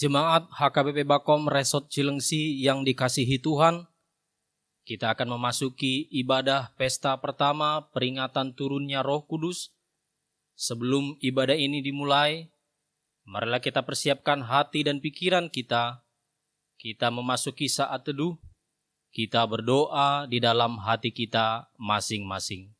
Jemaat HKBP Bakom Resort Cilengsi yang dikasihi Tuhan, kita akan memasuki ibadah pesta pertama peringatan turunnya Roh Kudus. Sebelum ibadah ini dimulai, marilah kita persiapkan hati dan pikiran kita. Kita memasuki saat teduh, kita berdoa di dalam hati kita masing-masing.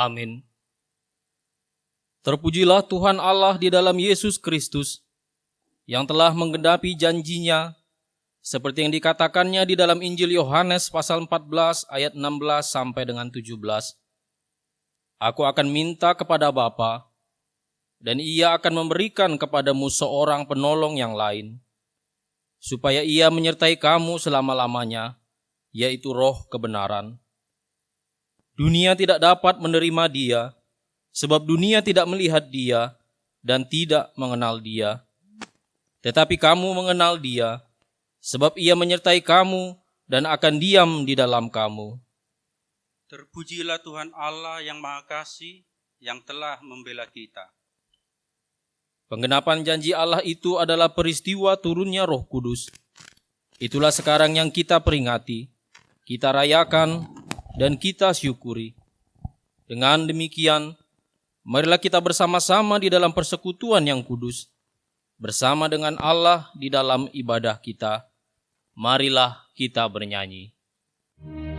Amin. Terpujilah Tuhan Allah di dalam Yesus Kristus, yang telah menggenapi janjinya, seperti yang dikatakannya di dalam Injil Yohanes pasal 14 ayat 16 sampai dengan 17. Aku akan minta kepada Bapa, dan Ia akan memberikan kepadamu seorang penolong yang lain, supaya Ia menyertai kamu selama-lamanya, yaitu Roh kebenaran. Dunia tidak dapat menerima Dia, sebab dunia tidak melihat Dia dan tidak mengenal Dia. Tetapi kamu mengenal Dia, sebab Ia menyertai kamu dan akan diam di dalam kamu. Terpujilah Tuhan Allah yang Maha Kasih, yang telah membela kita. Penggenapan janji Allah itu adalah peristiwa turunnya Roh Kudus. Itulah sekarang yang kita peringati, kita rayakan, dan kita syukuri. Dengan demikian, marilah kita bersama-sama di dalam persekutuan yang kudus, bersama dengan Allah di dalam ibadah kita. Marilah kita bernyanyi. Amin.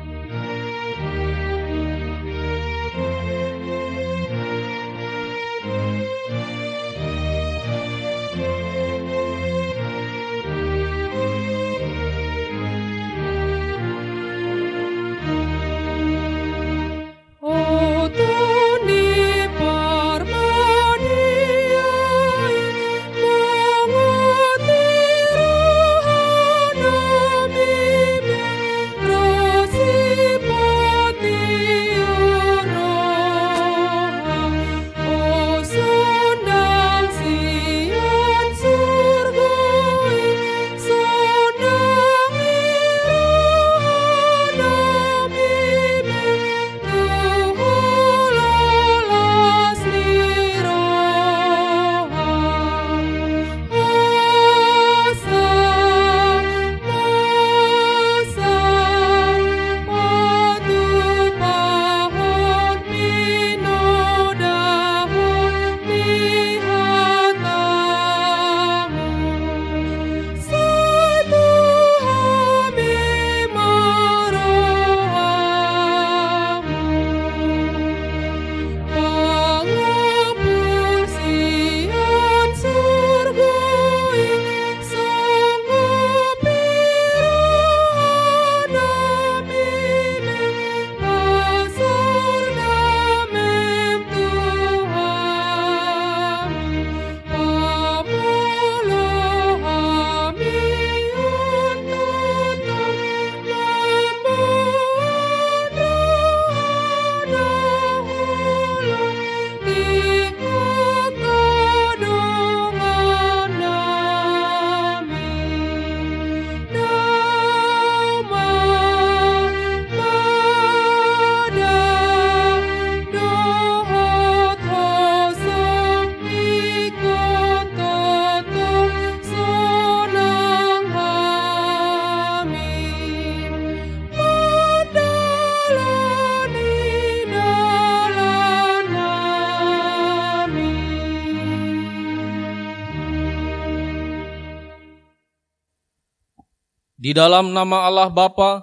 Di dalam nama Allah Bapa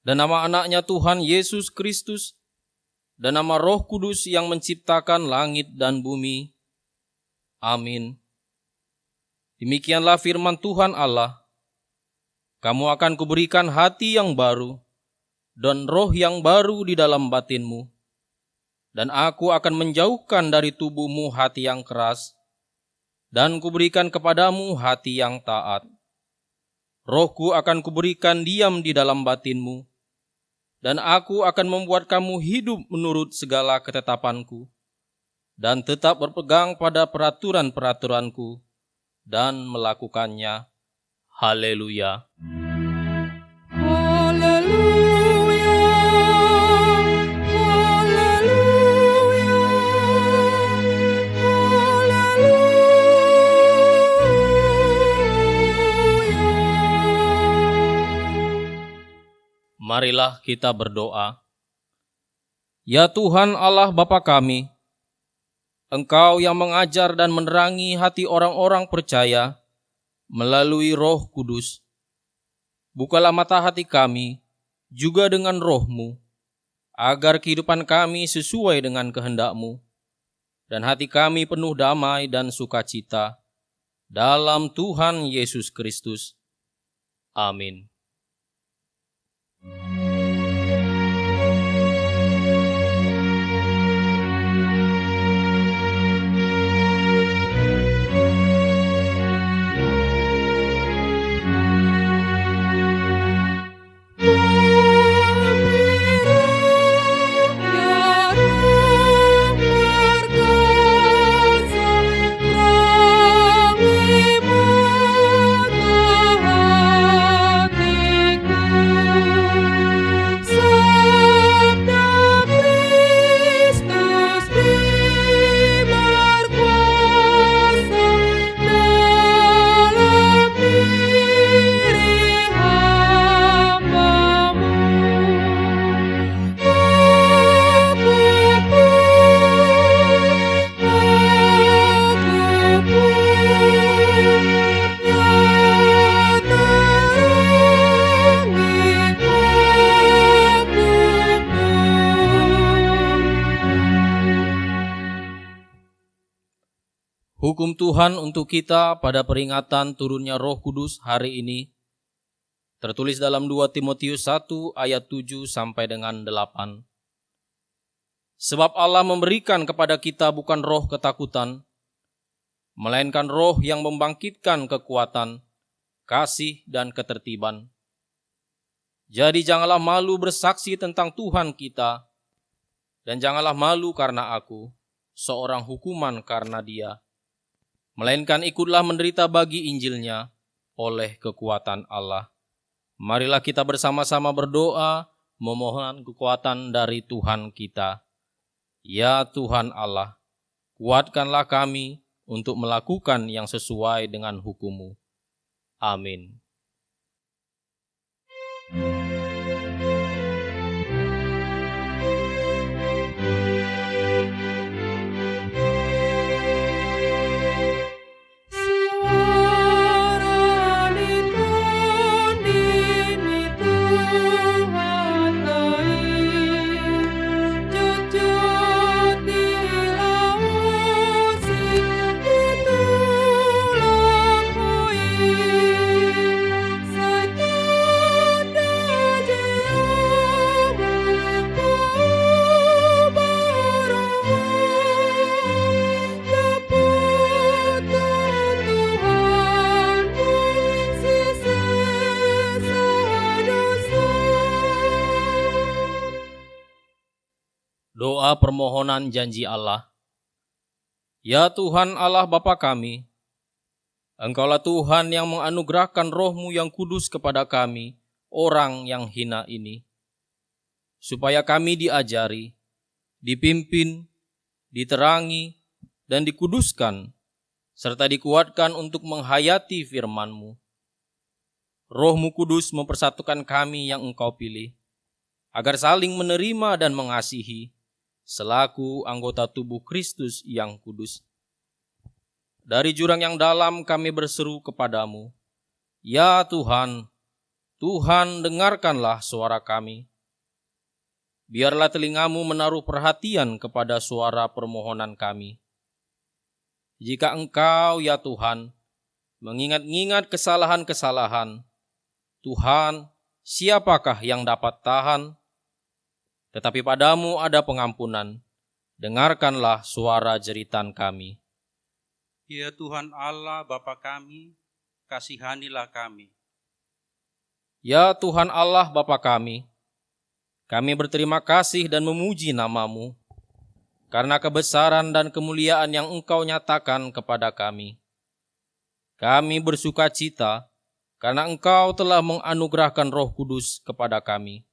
dan nama anaknya Tuhan Yesus Kristus dan nama Roh Kudus yang menciptakan langit dan bumi. Amin. Demikianlah firman Tuhan Allah. Kamu akan kuberikan hati yang baru dan roh yang baru di dalam batinmu. Dan aku akan menjauhkan dari tubuhmu hati yang keras, dan kuberikan kepadamu hati yang taat. Rohku akan kuberikan diam di dalam batinmu, dan aku akan membuat kamu hidup menurut segala ketetapanku, dan tetap berpegang pada peraturan-peraturanku, dan melakukannya. Haleluya. Marilah kita berdoa. Ya Tuhan Allah Bapa kami, Engkau yang mengajar dan menerangi hati orang-orang percaya melalui Roh Kudus. Bukalah mata hati kami juga dengan Roh-Mu, agar kehidupan kami sesuai dengan kehendak-Mu, dan hati kami penuh damai dan sukacita dalam Tuhan Yesus Kristus. Amin. Hukum Tuhan untuk kita pada peringatan turunnya Roh Kudus hari ini tertulis dalam 2 Timotius 1 ayat 7 sampai dengan 8. Sebab Allah memberikan kepada kita bukan roh ketakutan, melainkan roh yang membangkitkan kekuatan, kasih dan ketertiban. Jadi janganlah malu bersaksi tentang Tuhan kita, dan janganlah malu karena aku, seorang hukuman karena Dia. Melainkan ikutlah menderita bagi Injilnya oleh kekuatan Allah. Marilah kita bersama-sama berdoa, memohon kekuatan dari Tuhan kita. Ya Tuhan Allah, kuatkanlah kami untuk melakukan yang sesuai dengan hukum-Mu. Amin. Doa permohonan janji Allah. Ya Tuhan Allah Bapa kami, Engkaulah Tuhan yang menganugerahkan Roh-Mu yang kudus kepada kami, orang yang hina ini, supaya kami diajari, dipimpin, diterangi, dan dikuduskan, serta dikuatkan untuk menghayati firman-Mu. Roh-Mu kudus mempersatukan kami yang Engkau pilih, agar saling menerima dan mengasihi, selaku anggota tubuh Kristus yang kudus. Dari jurang yang dalam kami berseru kepadamu, Ya Tuhan, Tuhan dengarkanlah suara kami. Biarlah telingamu menaruh perhatian kepada suara permohonan kami. Jika Engkau, ya Tuhan, mengingat-ingat kesalahan-kesalahan, Tuhan, siapakah yang dapat tahan? Tetapi padamu ada pengampunan. Dengarkanlah suara jeritan kami. Ya Tuhan Allah Bapa kami, kasihanilah kami. Ya Tuhan Allah Bapa kami berterima kasih dan memuji nama-Mu karena kebesaran dan kemuliaan yang Engkau nyatakan kepada kami. Kami bersuka cita karena Engkau telah menganugerahkan Roh Kudus kepada kami.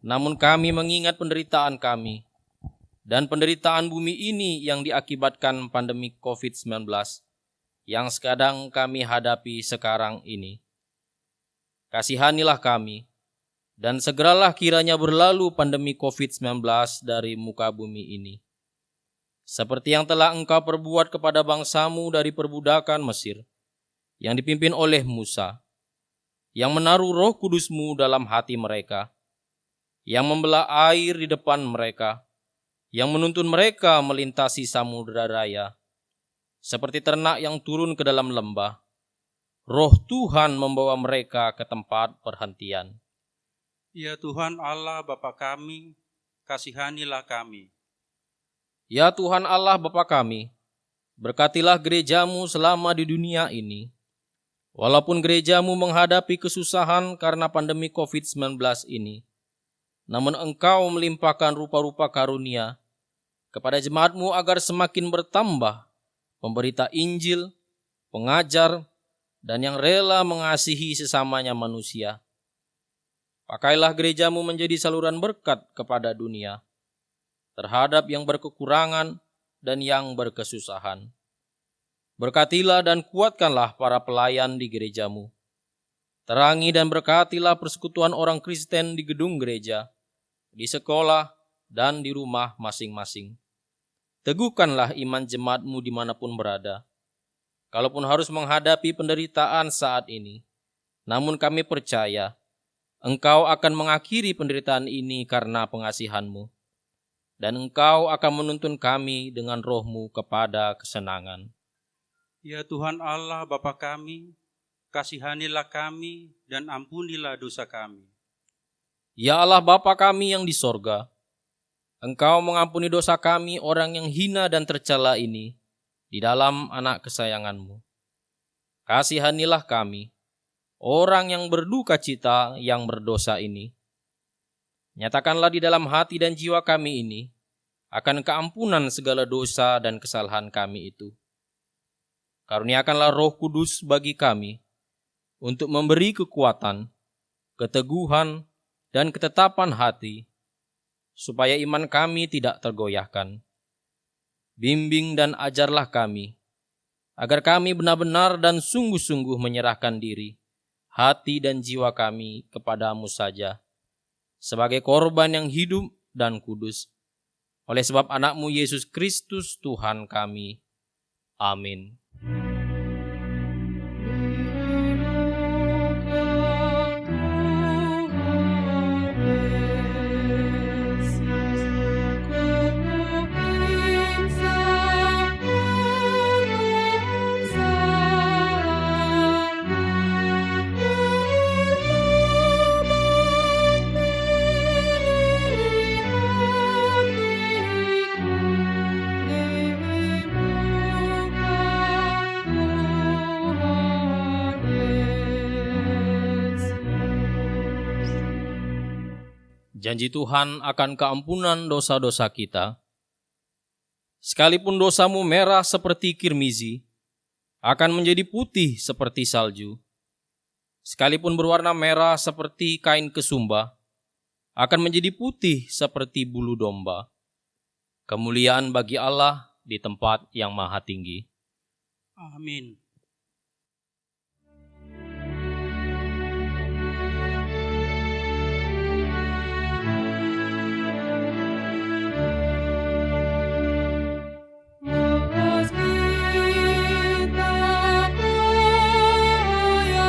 Namun kami mengingat penderitaan kami dan penderitaan bumi ini yang diakibatkan pandemi COVID-19 yang sedang kami hadapi sekarang ini. Kasihanilah kami, dan segeralah kiranya berlalu pandemi COVID-19 dari muka bumi ini. Seperti yang telah Engkau perbuat kepada bangsa-Mu dari perbudakan Mesir, yang dipimpin oleh Musa, yang menaruh Roh Kudus-Mu dalam hati mereka, yang membelah air di depan mereka, yang menuntun mereka melintasi samudera raya, seperti ternak yang turun ke dalam lembah. Roh Tuhan membawa mereka ke tempat perhentian. Ya Tuhan Allah Bapa kami, kasihanilah kami. Ya Tuhan Allah Bapa kami, berkatilah gereja-Mu selama di dunia ini. Walaupun gereja-Mu menghadapi kesusahan karena pandemi COVID-19 ini, namun Engkau melimpahkan rupa-rupa karunia kepada jemaat-Mu agar semakin bertambah pemberita Injil, pengajar, dan yang rela mengasihi sesamanya manusia. Pakailah gereja-Mu menjadi saluran berkat kepada dunia, terhadap yang berkekurangan dan yang berkesusahan. Berkatilah dan kuatkanlah para pelayan di gereja-Mu. Terangi dan berkatilah persekutuan orang Kristen di gedung gereja, di sekolah, dan di rumah masing-masing. Teguhkanlah iman jemaat-Mu dimanapun berada. Kalaupun harus menghadapi penderitaan saat ini, namun kami percaya Engkau akan mengakhiri penderitaan ini karena pengasihan-Mu, dan Engkau akan menuntun kami dengan Roh-Mu kepada kesenangan. Ya Tuhan Allah Bapa kami, kasihanilah kami dan ampunilah dosa kami. Ya Allah Bapa kami yang di sorga, Engkau mengampuni dosa kami orang yang hina dan tercela ini di dalam anak kesayangan-Mu. Kasihanilah kami, orang yang berduka cita yang berdosa ini. Nyatakanlah di dalam hati dan jiwa kami ini akan keampunan segala dosa dan kesalahan kami itu. Karuniakanlah Roh Kudus bagi kami untuk memberi kekuatan, keteguhan, dan ketetapan hati, supaya iman kami tidak tergoyahkan. Bimbing dan ajarlah kami, agar kami benar-benar dan sungguh-sungguh menyerahkan diri, hati dan jiwa kami kepadamu saja, sebagai korban yang hidup dan kudus, oleh sebab anak-Mu Yesus Kristus Tuhan kami. Amin. Janji Tuhan akan keampunan dosa-dosa kita. Sekalipun dosamu merah seperti kirmizi, akan menjadi putih seperti salju. Sekalipun berwarna merah seperti kain kesumba, akan menjadi putih seperti bulu domba. Kemuliaan bagi Allah di tempat yang maha tinggi. Amin. Kita percaya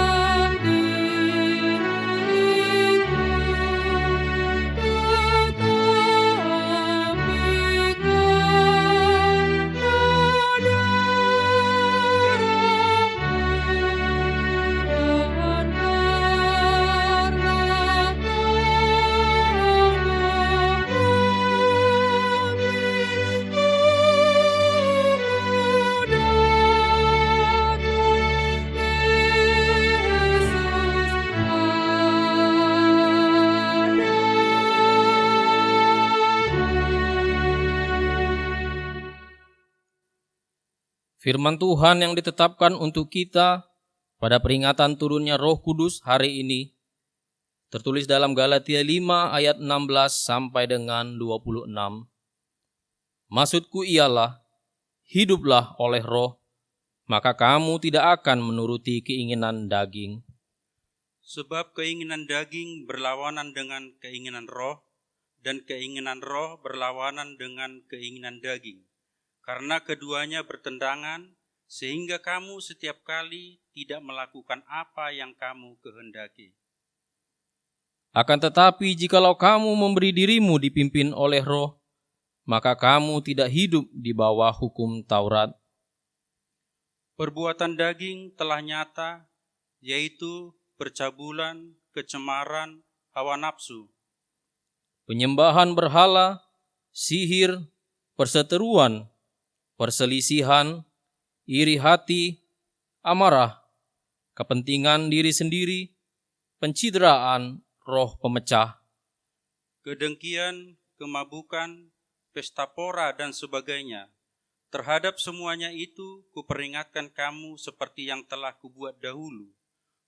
Firman Tuhan yang ditetapkan untuk kita pada peringatan turunnya Roh Kudus hari ini tertulis dalam Galatia 5 ayat 16 sampai dengan 26. Maksudku ialah, hiduplah oleh Roh, maka kamu tidak akan menuruti keinginan daging. Sebab keinginan daging berlawanan dengan keinginan roh, dan keinginan roh berlawanan dengan keinginan daging. Karena keduanya bertentangan, sehingga kamu setiap kali tidak melakukan apa yang kamu kehendaki. Akan tetapi jikalau kamu memberi dirimu dipimpin oleh Roh, maka kamu tidak hidup di bawah hukum Taurat. Perbuatan daging telah nyata, yaitu percabulan, kecemaran, hawa nafsu, Penyembahan berhala, sihir, perseteruan, perselisihan, iri hati, amarah, kepentingan diri sendiri, pencideraan, roh pemecah, kedengkian, kemabukan, pesta pora, dan sebagainya. Terhadap semuanya itu kuperingatkan kamu seperti yang telah kubuat dahulu,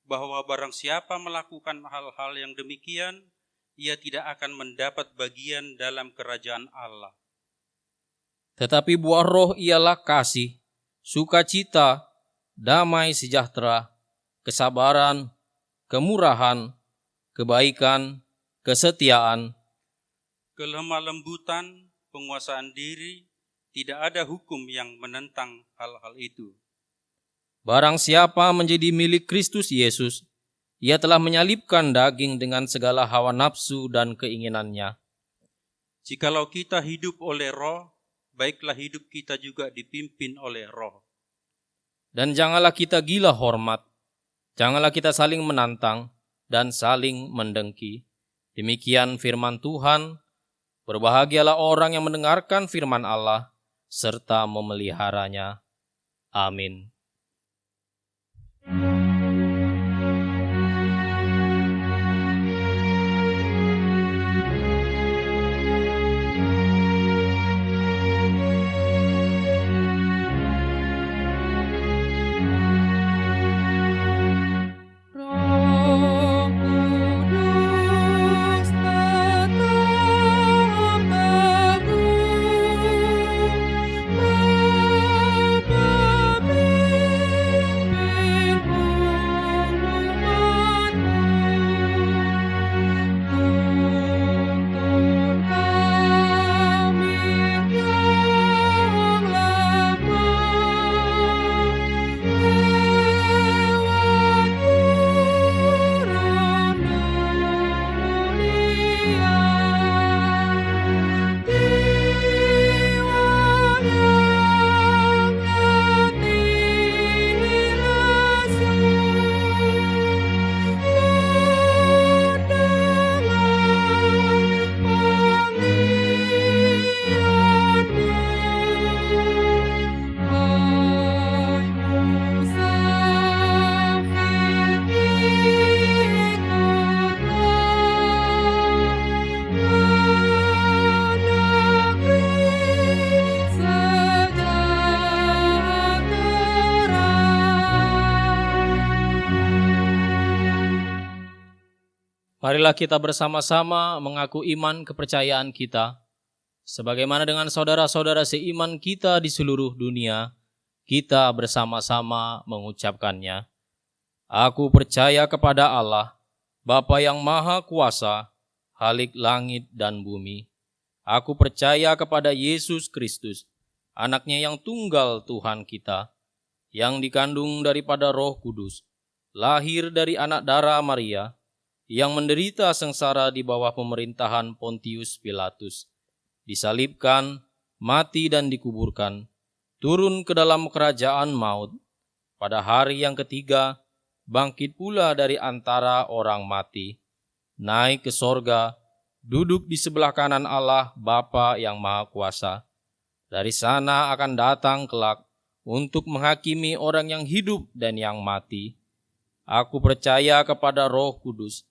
bahwa barang siapa melakukan hal-hal yang demikian, ia tidak akan mendapat bagian dalam kerajaan Allah. Tetapi buah roh ialah kasih, sukacita, damai sejahtera, kesabaran, kemurahan, kebaikan, kesetiaan, Kelemah lembutan, penguasaan diri, tidak ada hukum yang menentang hal-hal itu. Barang siapa menjadi milik Kristus Yesus, ia telah menyalibkan daging dengan segala hawa nafsu dan keinginannya. Jikalau kita hidup oleh roh, baiklah hidup kita juga dipimpin oleh roh. Dan janganlah kita gila hormat, janganlah kita saling menantang dan saling mendengki. Demikian firman Tuhan. Berbahagialah orang yang mendengarkan firman Allah serta memeliharanya. Amin. Marilah kita bersama-sama mengaku iman kepercayaan kita. Sebagaimana dengan saudara-saudara seiman kita di seluruh dunia, kita bersama-sama mengucapkannya. Aku percaya kepada Allah, Bapa yang Maha Kuasa, Khalik langit dan bumi. Aku percaya kepada Yesus Kristus, Anaknya yang tunggal Tuhan kita, yang dikandung daripada Roh Kudus, lahir dari anak darah Maria, yang menderita sengsara di bawah pemerintahan Pontius Pilatus, disalibkan, mati dan dikuburkan, turun ke dalam kerajaan maut, pada hari yang ketiga, bangkit pula dari antara orang mati, naik ke sorga, duduk di sebelah kanan Allah Bapa yang Maha Kuasa. Dari sana akan datang kelak untuk menghakimi orang yang hidup dan yang mati. Aku percaya kepada Roh Kudus,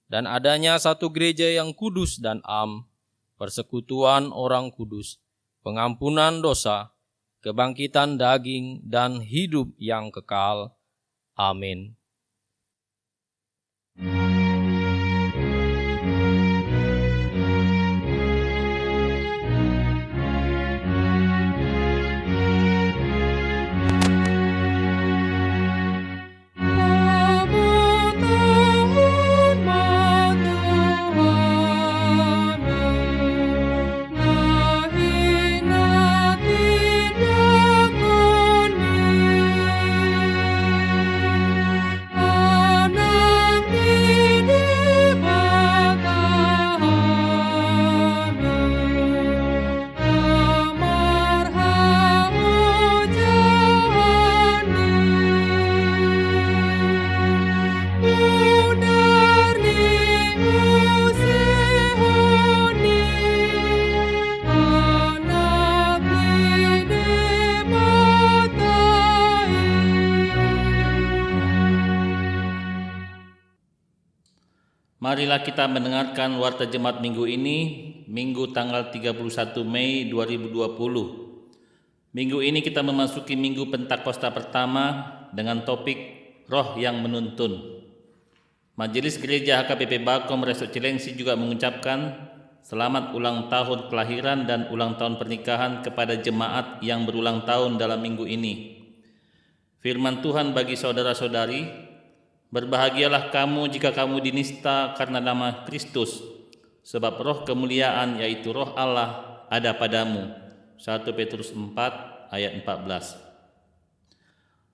dan adanya satu gereja yang kudus dan am, persekutuan orang kudus, pengampunan dosa, kebangkitan daging, dan hidup yang kekal. Amin. Marilah kita mendengarkan warta Jemaat minggu ini, Minggu tanggal 31 Mei 2020. Minggu ini kita memasuki Minggu Pentakosta pertama dengan topik Roh yang Menuntun. Majelis Gereja HKBP Bakom Resort Cilengsi juga mengucapkan selamat ulang tahun kelahiran dan ulang tahun pernikahan kepada jemaat yang berulang tahun dalam minggu ini. Firman Tuhan bagi saudara-saudari, berbahagialah kamu jika kamu dinista karena nama Kristus, sebab roh kemuliaan yaitu roh Allah ada padamu. 1 Petrus 4 ayat 14.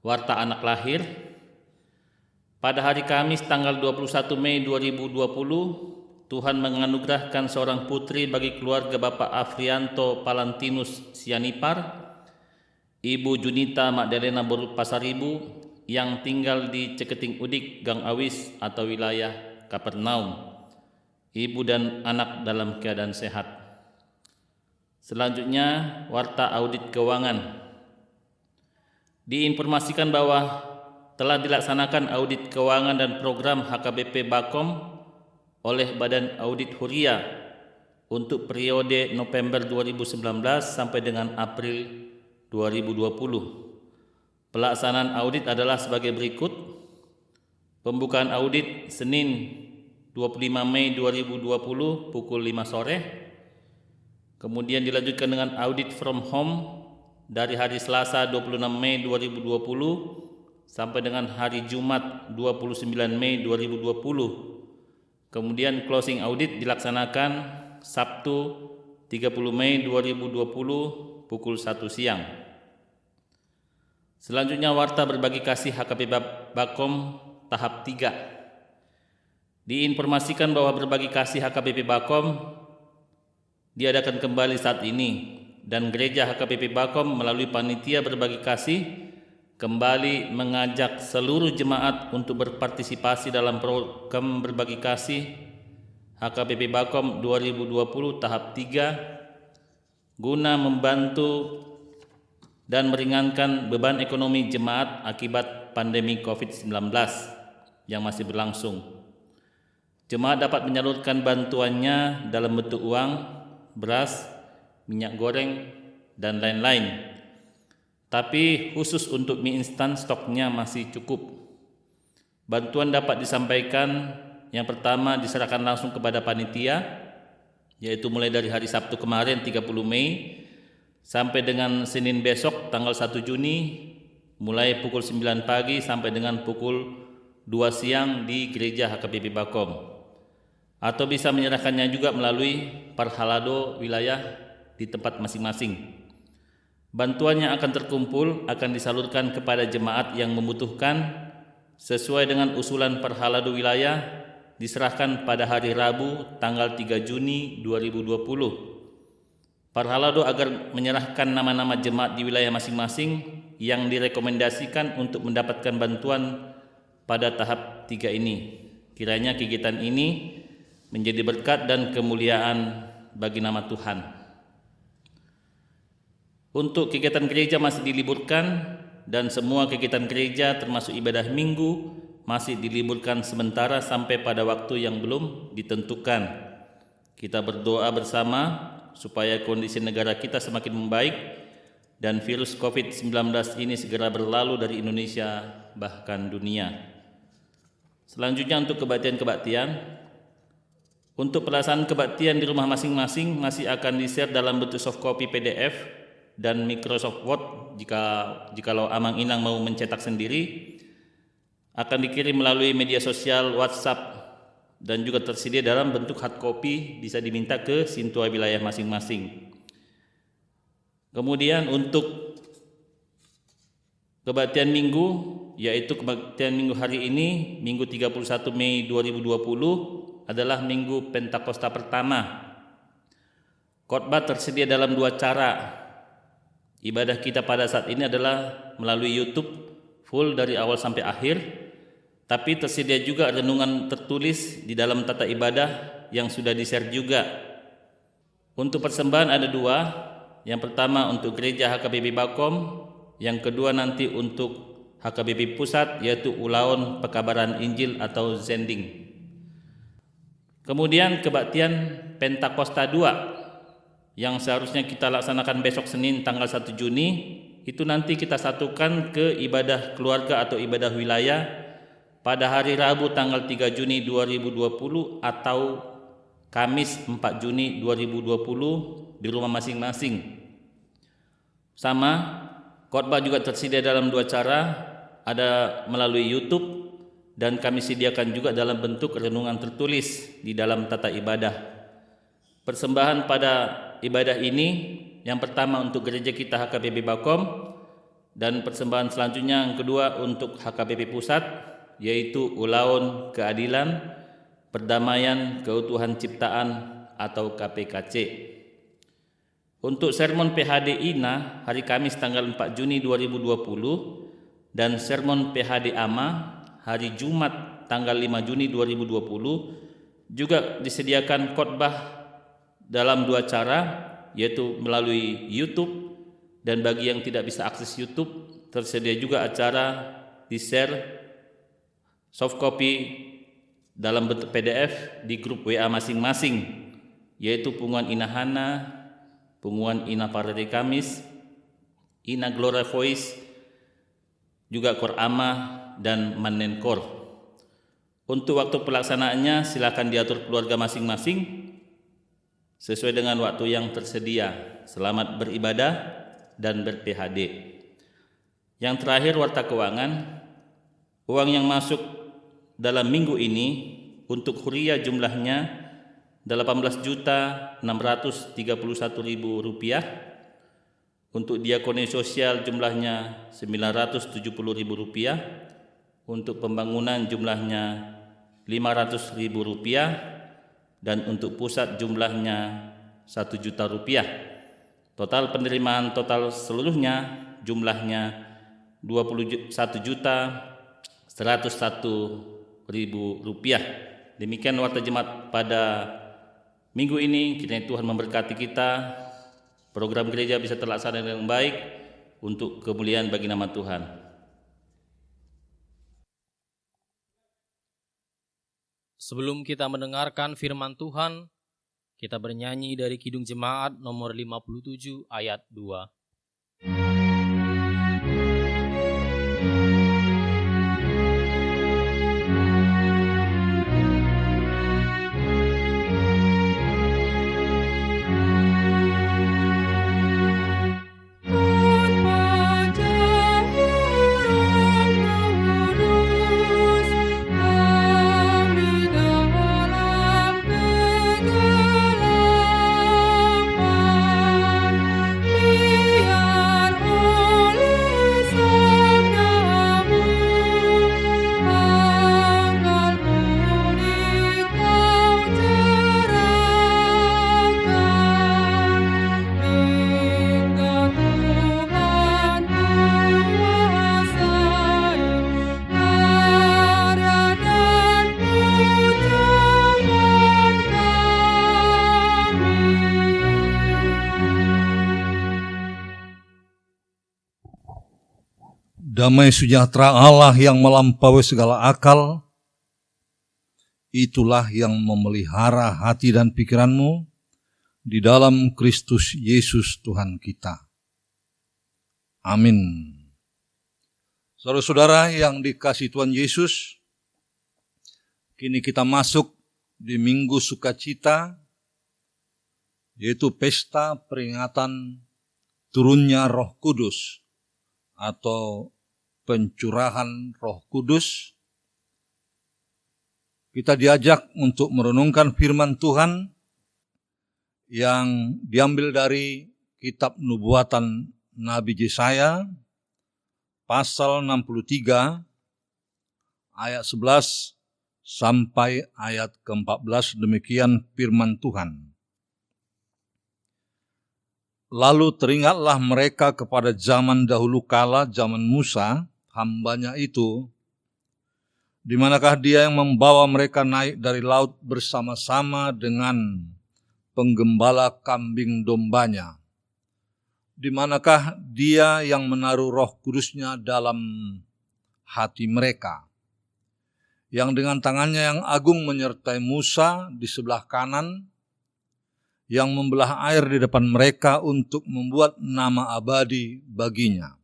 Warta anak lahir. Pada hari Kamis tanggal 21 Mei 2020, Tuhan menganugerahkan seorang putri bagi keluarga Bapak Afrianto Palantinus Sianipar, Ibu Junita Magdalena Pasaribu, yang tinggal di Ceketing Udik, Gang Awis atau wilayah Kapernaum. Ibu dan anak dalam keadaan sehat. Selanjutnya, warta audit keuangan. Diinformasikan bahwa telah dilaksanakan audit keuangan dan program HKBP Bakom oleh Badan Audit Huria untuk periode November 2019 sampai dengan April 2020. Pelaksanaan audit adalah sebagai berikut. Pembukaan audit Senin 25 Mei 2020 pukul 5 sore. Kemudian dilanjutkan dengan audit from home dari hari Selasa 26 Mei 2020 sampai dengan hari Jumat 29 Mei 2020. Kemudian closing audit dilaksanakan Sabtu 30 Mei 2020 pukul 1 siang. Selanjutnya warta berbagi kasih HKBP Bakom tahap 3. Diinformasikan bahwa berbagi kasih HKBP Bakom diadakan kembali saat ini dan gereja HKBP Bakom melalui panitia berbagi kasih kembali mengajak seluruh jemaat untuk berpartisipasi dalam program berbagi kasih HKBP Bakom 2020 tahap 3 guna membantu dan meringankan beban ekonomi jemaat akibat pandemi COVID-19 yang masih berlangsung. Jemaat dapat menyalurkan bantuannya dalam bentuk uang, beras, minyak goreng, dan lain-lain. Tapi khusus untuk mie instan stoknya masih cukup. Bantuan dapat disampaikan yang pertama diserahkan langsung kepada panitia, yaitu mulai dari hari Sabtu kemarin 30 Mei sampai dengan Senin besok tanggal 1 Juni mulai pukul 9 pagi sampai dengan pukul 2 siang di gereja HKBP Bakom. Atau bisa menyerahkannya juga melalui Parhalado wilayah di tempat masing-masing. Bantuan yang akan terkumpul akan disalurkan kepada jemaat yang membutuhkan sesuai dengan usulan Parhalado wilayah diserahkan pada hari Rabu tanggal 3 Juni 2020. Parhalado agar menyerahkan nama-nama jemaat di wilayah masing-masing yang direkomendasikan untuk mendapatkan bantuan pada tahap 3 ini. Kiranya kegiatan ini menjadi berkat dan kemuliaan bagi nama Tuhan. Untuk kegiatan gereja masih diliburkan dan semua kegiatan gereja termasuk ibadah minggu masih diliburkan sementara sampai pada waktu yang belum ditentukan. Kita berdoa bersama supaya kondisi negara kita semakin membaik dan virus COVID-19 ini segera berlalu dari Indonesia bahkan dunia. Selanjutnya untuk kebaktian-kebaktian. Untuk pelaksanaan kebaktian di rumah masing-masing masih akan di-share dalam bentuk soft copy PDF dan Microsoft Word jikalau Amang Inang mau mencetak sendiri, akan dikirim melalui media sosial WhatsApp dan juga tersedia dalam bentuk hard copy, bisa diminta ke sintua wilayah masing-masing. Kemudian untuk kebaktian minggu, yaitu kebaktian minggu hari ini, Minggu 31 Mei 2020 adalah Minggu Pentakosta pertama. Khotbah tersedia dalam 2 cara. Ibadah kita pada saat ini adalah melalui YouTube full dari awal sampai akhir, tapi tersedia juga renungan tertulis di dalam tata ibadah yang sudah di-share juga. Untuk persembahan ada 2. Yang pertama untuk gereja HKBP Bakom, yang kedua nanti untuk HKBP Pusat, yaitu Ulaun Pekabaran Injil atau Zending. Kemudian kebaktian Pentakosta 2 yang seharusnya kita laksanakan besok Senin tanggal 1 Juni, itu nanti kita satukan ke ibadah keluarga atau ibadah wilayah pada hari Rabu tanggal 3 Juni 2020 atau Kamis 4 Juni 2020 di rumah masing-masing. Sama, khotbah juga tersedia dalam 2 cara, ada melalui YouTube dan kami sediakan juga dalam bentuk renungan tertulis di dalam tata ibadah. Persembahan pada ibadah ini yang pertama untuk gereja kita HKBP Bakom, dan persembahan selanjutnya yang kedua untuk HKBP Pusat, yaitu Ulaun Keadilan, Perdamaian, Keutuhan Ciptaan atau KPKC. Untuk sermon PHD INA hari Kamis tanggal 4 Juni 2020 dan sermon PHD AMA hari Jumat tanggal 5 Juni 2020 juga disediakan khotbah dalam 2 cara, yaitu melalui YouTube, dan bagi yang tidak bisa akses YouTube tersedia juga acara di-share soft copy dalam bentuk PDF di grup WA masing-masing, yaitu Punguan Inahana, Punguan Ina Parade Kamis, Ina Gloria Voice, juga Kor Ama dan Manenkor. Untuk waktu pelaksanaannya silakan diatur keluarga masing-masing sesuai dengan waktu yang tersedia. Selamat beribadah dan ber-PHD. Yang terakhir, warta keuangan. Uang yang masuk dalam minggu ini untuk kuria jumlahnya 18.631.000 rupiah, untuk diakoni sosial jumlahnya 970.000 rupiah, untuk pembangunan jumlahnya 500.000 rupiah, dan untuk pusat jumlahnya 1 juta rupiah. Total penerimaan total seluruhnya jumlahnya 21.101.000 rupiah. Demikian warta jemaat pada minggu ini. Kiranya Tuhan memberkati kita, program gereja bisa terlaksana dengan baik untuk kemuliaan bagi nama Tuhan. Sebelum kita mendengarkan firman Tuhan, kita bernyanyi dari Kidung Jemaat nomor 57 ayat 2. Damai sejahtera Allah yang melampaui segala akal, itulah yang memelihara hati dan pikiranmu di dalam Kristus Yesus Tuhan kita. Amin. Saudara-saudara yang dikasihi Tuhan Yesus, kini kita masuk di Minggu Sukacita, yaitu pesta peringatan turunnya Roh Kudus atau pencurahan Roh Kudus. Kita diajak untuk merenungkan firman Tuhan yang diambil dari kitab nubuatan Nabi Yesaya pasal 63 ayat 11 sampai ayat ke-14. Demikian firman Tuhan. Lalu teringatlah mereka kepada zaman dahulu kala, zaman Musa, hambanya itu, di manakah dia yang membawa mereka naik dari laut bersama-sama dengan penggembala kambing dombanya. Di manakah dia yang menaruh Roh Kudusnya dalam hati mereka, yang dengan tangannya yang agung menyertai Musa di sebelah kanan, yang membelah air di depan mereka untuk membuat nama abadi baginya,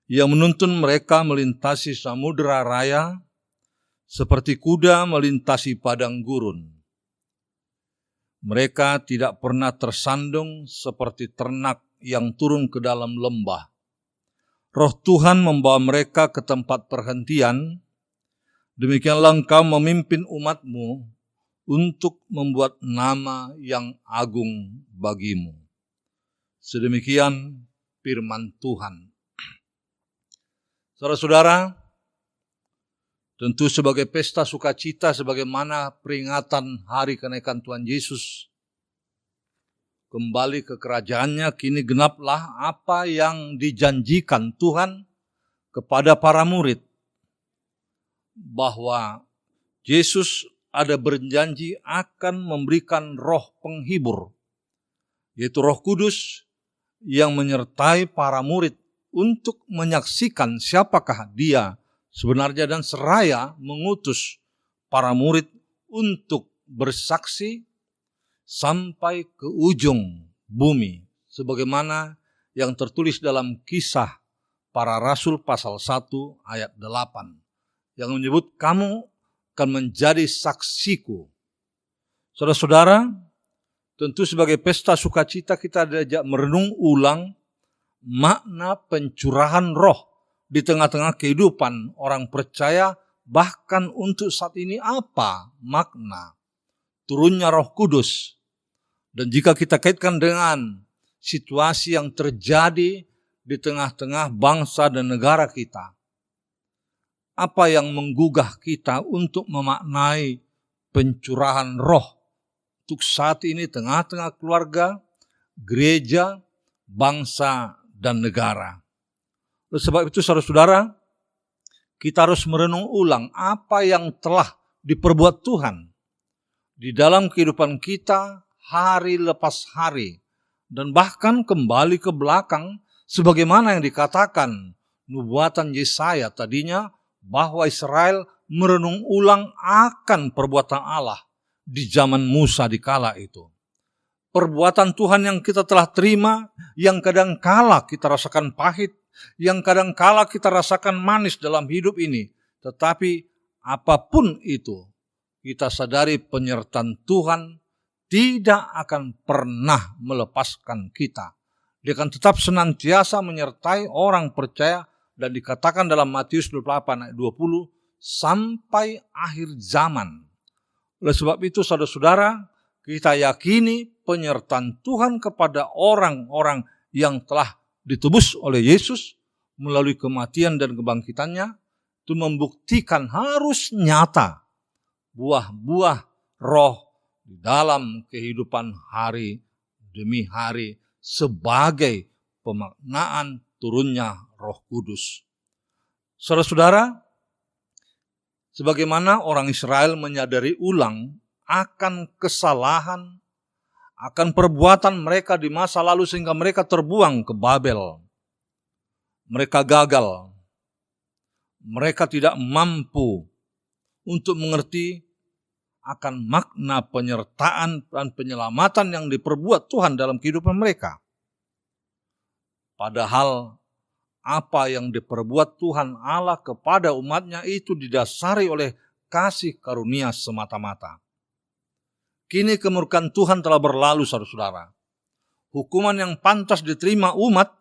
yang menuntun mereka melintasi samudera raya seperti kuda melintasi padang gurun. Mereka tidak pernah tersandung seperti ternak yang turun ke dalam lembah. Roh Tuhan membawa mereka ke tempat perhentian. Demikianlah engkau memimpin umatmu untuk membuat nama yang agung bagimu. Sedemikian firman Tuhan. Saudara-saudara, tentu sebagai pesta sukacita, sebagaimana peringatan hari kenaikan Tuhan Yesus kembali ke kerajaannya, kini genaplah apa yang dijanjikan Tuhan kepada para murid, bahwa Yesus ada berjanji akan memberikan roh penghibur, yaitu Roh Kudus yang menyertai para murid untuk menyaksikan siapakah dia sebenarnya, dan seraya mengutus para murid untuk bersaksi sampai ke ujung bumi, sebagaimana yang tertulis dalam Kisah Para Rasul pasal 1 ayat 8, yang menyebut kamu akan menjadi saksiku. Saudara-saudara, tentu sebagai pesta sukacita kita diajak merenung ulang makna pencurahan roh di tengah-tengah kehidupan orang percaya, bahkan untuk saat ini. Apa makna turunnya Roh Kudus? Dan jika kita kaitkan dengan situasi yang terjadi di tengah-tengah bangsa dan negara kita, apa yang menggugah kita untuk memaknai pencurahan roh untuk saat ini tengah-tengah keluarga, gereja, bangsa, dan negara? Oleh sebab itu, saudara-saudara, kita harus merenung ulang apa yang telah diperbuat Tuhan di dalam kehidupan kita hari lepas hari, dan bahkan kembali ke belakang sebagaimana yang dikatakan nubuatan Yesaya tadinya, bahwa Israel merenung ulang akan perbuatan Allah di zaman Musa di kala itu. Perbuatan Tuhan yang kita telah terima, yang kadang kala kita rasakan pahit, yang kadang kala kita rasakan manis dalam hidup ini, tetapi apapun itu, kita sadari penyertaan Tuhan tidak akan pernah melepaskan kita. Dia akan tetap senantiasa menyertai orang percaya, dan dikatakan dalam Matius 28 ayat 20, sampai akhir zaman. Oleh sebab itu, saudara-saudara, kita yakini penyertaan Tuhan kepada orang-orang yang telah ditebus oleh Yesus melalui kematian dan kebangkitannya, itu membuktikan harus nyata buah-buah roh di dalam kehidupan hari demi hari sebagai pemaknaan turunnya Roh Kudus. Saudara-saudara, sebagaimana orang Israel menyadari ulang akan kesalahan, akan perbuatan mereka di masa lalu sehingga mereka terbuang ke Babel. Mereka gagal. Mereka tidak mampu untuk mengerti akan makna penyertaan dan penyelamatan yang diperbuat Tuhan dalam kehidupan mereka. Padahal apa yang diperbuat Tuhan Allah kepada umatnya itu didasari oleh kasih karunia semata-mata. Kini kemurkaan Tuhan telah berlalu, saudara-saudara. Hukuman yang pantas diterima umat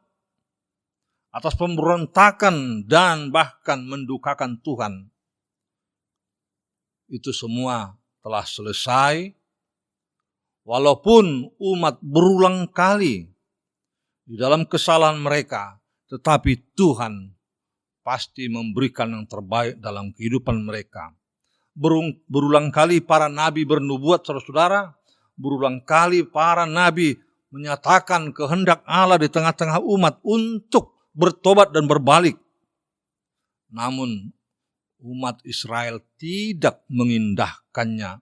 atas pemberontakan dan bahkan mendukakan Tuhan, itu semua telah selesai, walaupun umat berulang kali di dalam kesalahan mereka, tetapi Tuhan pasti memberikan yang terbaik dalam kehidupan mereka. Berulang kali para nabi bernubuat, saudara-saudara. Berulang kali para nabi menyatakan kehendak Allah di tengah-tengah umat untuk bertobat dan berbalik. Namun umat Israel tidak mengindahkannya.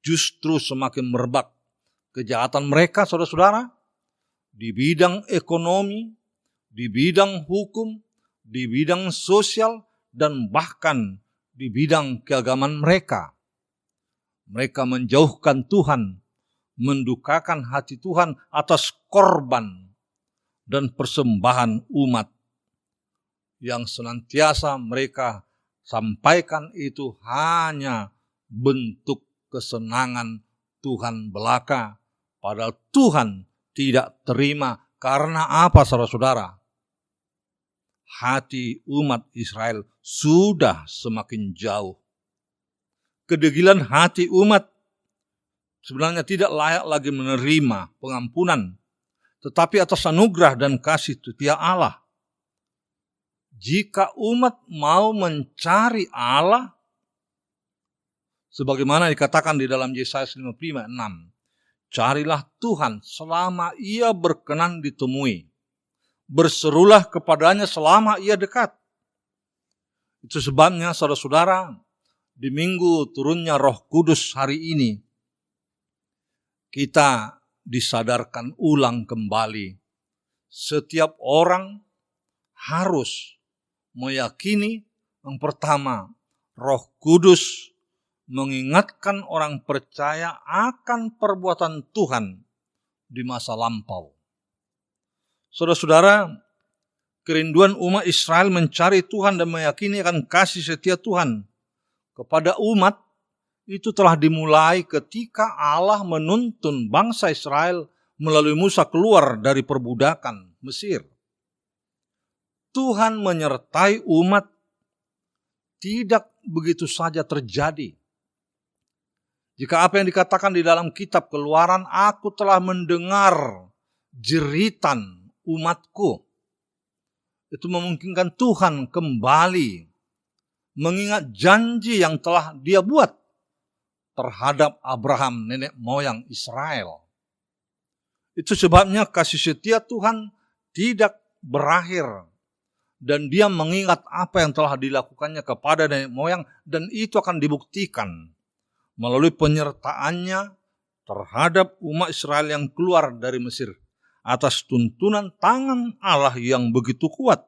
Justru semakin merebak kejahatan mereka, saudara-saudara, di bidang ekonomi, di bidang hukum, di bidang sosial, dan bahkan di bidang keagamaan mereka. Mereka menjauhkan Tuhan, mendukakan hati Tuhan atas korban dan persembahan umat yang senantiasa mereka sampaikan itu hanya bentuk kesenangan Tuhan belaka, padahal Tuhan tidak terima. Karena apa, saudara-saudara? Hati umat Israel sudah semakin jauh. Kedegilan hati umat sebenarnya tidak layak lagi menerima pengampunan, tetapi atas anugerah dan kasih setia Allah. Jika umat mau mencari Allah, sebagaimana dikatakan di dalam Yesaya 55:6, carilah Tuhan selama ia berkenan ditemui. Berserulah kepadanya selama ia dekat. Itu sebabnya, saudara-saudara, di minggu turunnya Roh Kudus hari ini, kita disadarkan ulang kembali. Setiap orang harus meyakini yang pertama, Roh Kudus mengingatkan orang percaya akan perbuatan Tuhan di masa lampau. Saudara-saudara, kerinduan umat Israel mencari Tuhan dan meyakini akan kasih setia Tuhan kepada umat itu telah dimulai ketika Allah menuntun bangsa Israel melalui Musa keluar dari perbudakan Mesir. Tuhan menyertai umat tidak begitu saja terjadi. Jika apa yang dikatakan di dalam kitab Keluaran, aku telah mendengar jeritan umatku, itu memungkinkan Tuhan kembali mengingat janji yang telah dia buat terhadap Abraham, nenek moyang Israel. Itu sebabnya kasih setia Tuhan tidak berakhir, dan dia mengingat apa yang telah dilakukannya kepada nenek moyang, dan itu akan dibuktikan melalui penyertaannya terhadap umat Israel yang keluar dari Mesir atas tuntunan tangan Allah yang begitu kuat.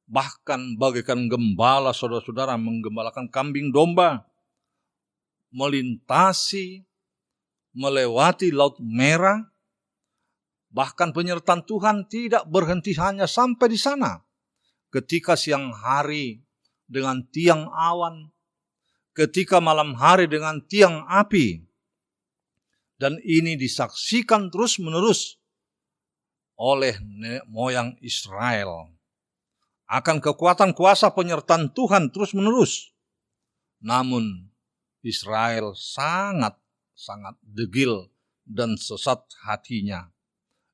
Bahkan bagaikan gembala, saudara-saudara, menggembalakan kambing domba, melewati Laut Merah. Bahkan penyertaan Tuhan tidak berhenti hanya sampai di sana. Ketika siang hari dengan tiang awan, ketika malam hari dengan tiang api. Dan ini disaksikan terus-menerus oleh nenek moyang Israel. Akan kekuatan kuasa penyertaan Tuhan terus-menerus. Namun Israel sangat degil dan sesat hatinya.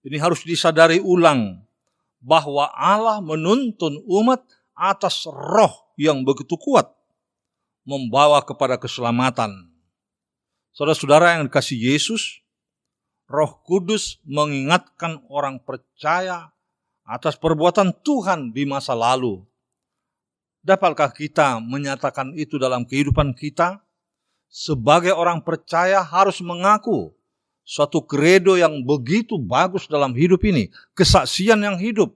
Ini harus disadari ulang bahwa Allah menuntun umat atas roh yang begitu kuat, membawa kepada keselamatan. Saudara-saudara yang dikasihi Yesus, Roh Kudus mengingatkan orang percaya atas perbuatan Tuhan di masa lalu. Dapatkah kita menyatakan itu dalam kehidupan kita? Sebagai orang percaya harus mengaku suatu kredo yang begitu bagus dalam hidup ini, kesaksian yang hidup.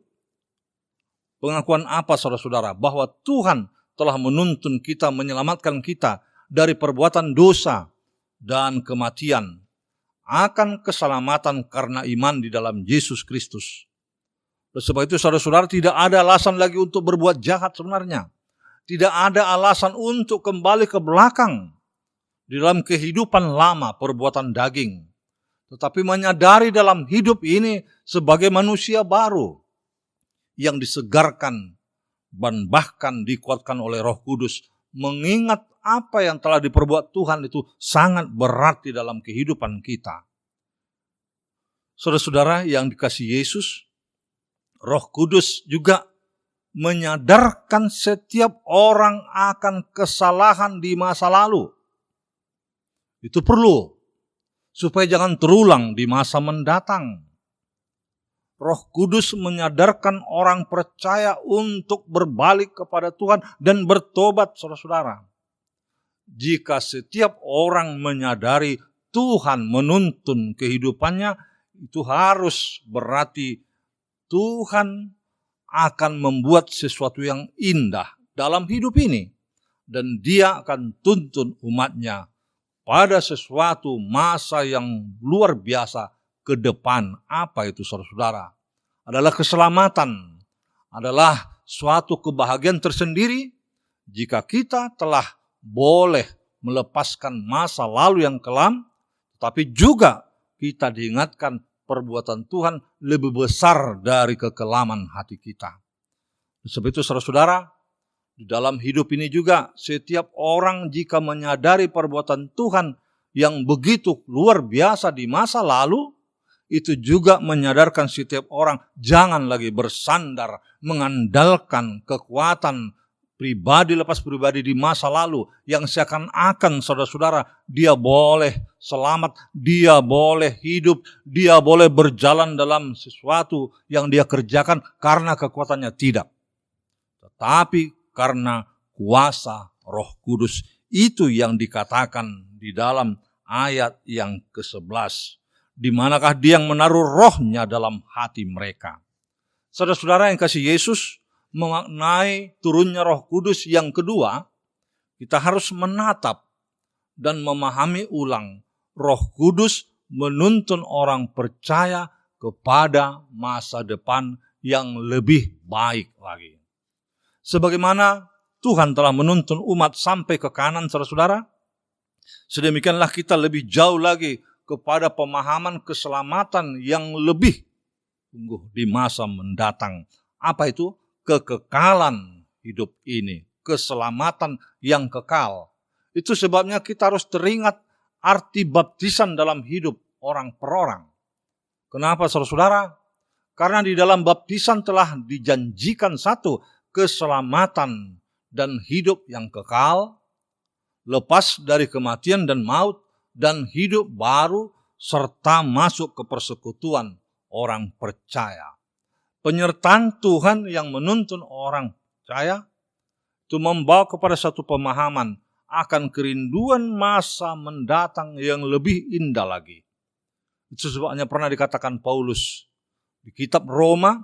Pengakuan apa, saudara-saudara? Bahwa Tuhan telah menuntun kita, menyelamatkan kita dari perbuatan dosa dan kematian, akan keselamatan karena iman di dalam Yesus Kristus. Oleh sebab itu saudara-saudara, tidak ada alasan lagi untuk berbuat jahat sebenarnya. Tidak ada alasan untuk kembali ke belakang di dalam kehidupan lama perbuatan daging. Tetapi menyadari dalam hidup ini sebagai manusia baru yang disegarkan dan bahkan dikuatkan oleh Roh Kudus. Mengingat apa yang telah diperbuat Tuhan itu sangat berat di dalam kehidupan kita. Saudara-saudara yang dikasihi Yesus, Roh Kudus juga menyadarkan setiap orang akan kesalahan di masa lalu. Itu perlu, supaya jangan terulang di masa mendatang. Roh Kudus menyadarkan orang percaya untuk berbalik kepada Tuhan dan bertobat, saudara-saudara. Jika setiap orang menyadari Tuhan menuntun kehidupannya, itu harus berarti Tuhan akan membuat sesuatu yang indah dalam hidup ini. Dan Dia akan tuntun umatnya pada sesuatu masa yang luar biasa ke depan. Apa itu saudara-saudara? Adalah keselamatan, adalah suatu kebahagiaan tersendiri jika kita telah boleh melepaskan masa lalu yang kelam, tapi juga kita diingatkan perbuatan Tuhan lebih besar dari kekelaman hati kita. Sebab itu saudara-saudara, di dalam hidup ini juga setiap orang jika menyadari perbuatan Tuhan yang begitu luar biasa di masa lalu, itu juga menyadarkan setiap orang jangan lagi bersandar mengandalkan kekuatan pribadi lepas pribadi di masa lalu yang seakan-akan saudara-saudara dia boleh selamat, dia boleh hidup, dia boleh berjalan dalam sesuatu yang dia kerjakan karena kekuatannya. Tidak. Tetapi karena kuasa Roh Kudus. Itu yang dikatakan di dalam ayat yang ke-11. Di manakah Dia yang menaruh rohnya dalam hati mereka. Saudara-saudara yang kasih Yesus, memaknai turunnya Roh Kudus yang kedua, kita harus menatap dan memahami ulang. Roh Kudus menuntun orang percaya kepada masa depan yang lebih baik lagi. Sebagaimana Tuhan telah menuntun umat sampai ke Kanaan, saudara-saudara, sedemikianlah kita lebih jauh lagi kepada pemahaman keselamatan yang lebih di masa mendatang. Apa itu? Kekekalan hidup ini, keselamatan yang kekal. Itu sebabnya kita harus teringat arti baptisan dalam hidup orang per orang. Kenapa saudara-saudara? Karena di dalam baptisan telah dijanjikan satu, keselamatan dan hidup yang kekal, lepas dari kematian dan maut, dan hidup baru serta masuk ke persekutuan orang percaya. Penyertaan Tuhan yang menuntun orang percaya itu membawa kepada satu pemahaman akan kerinduan masa mendatang yang lebih indah lagi. Itu sebabnya pernah dikatakan Paulus di kitab Roma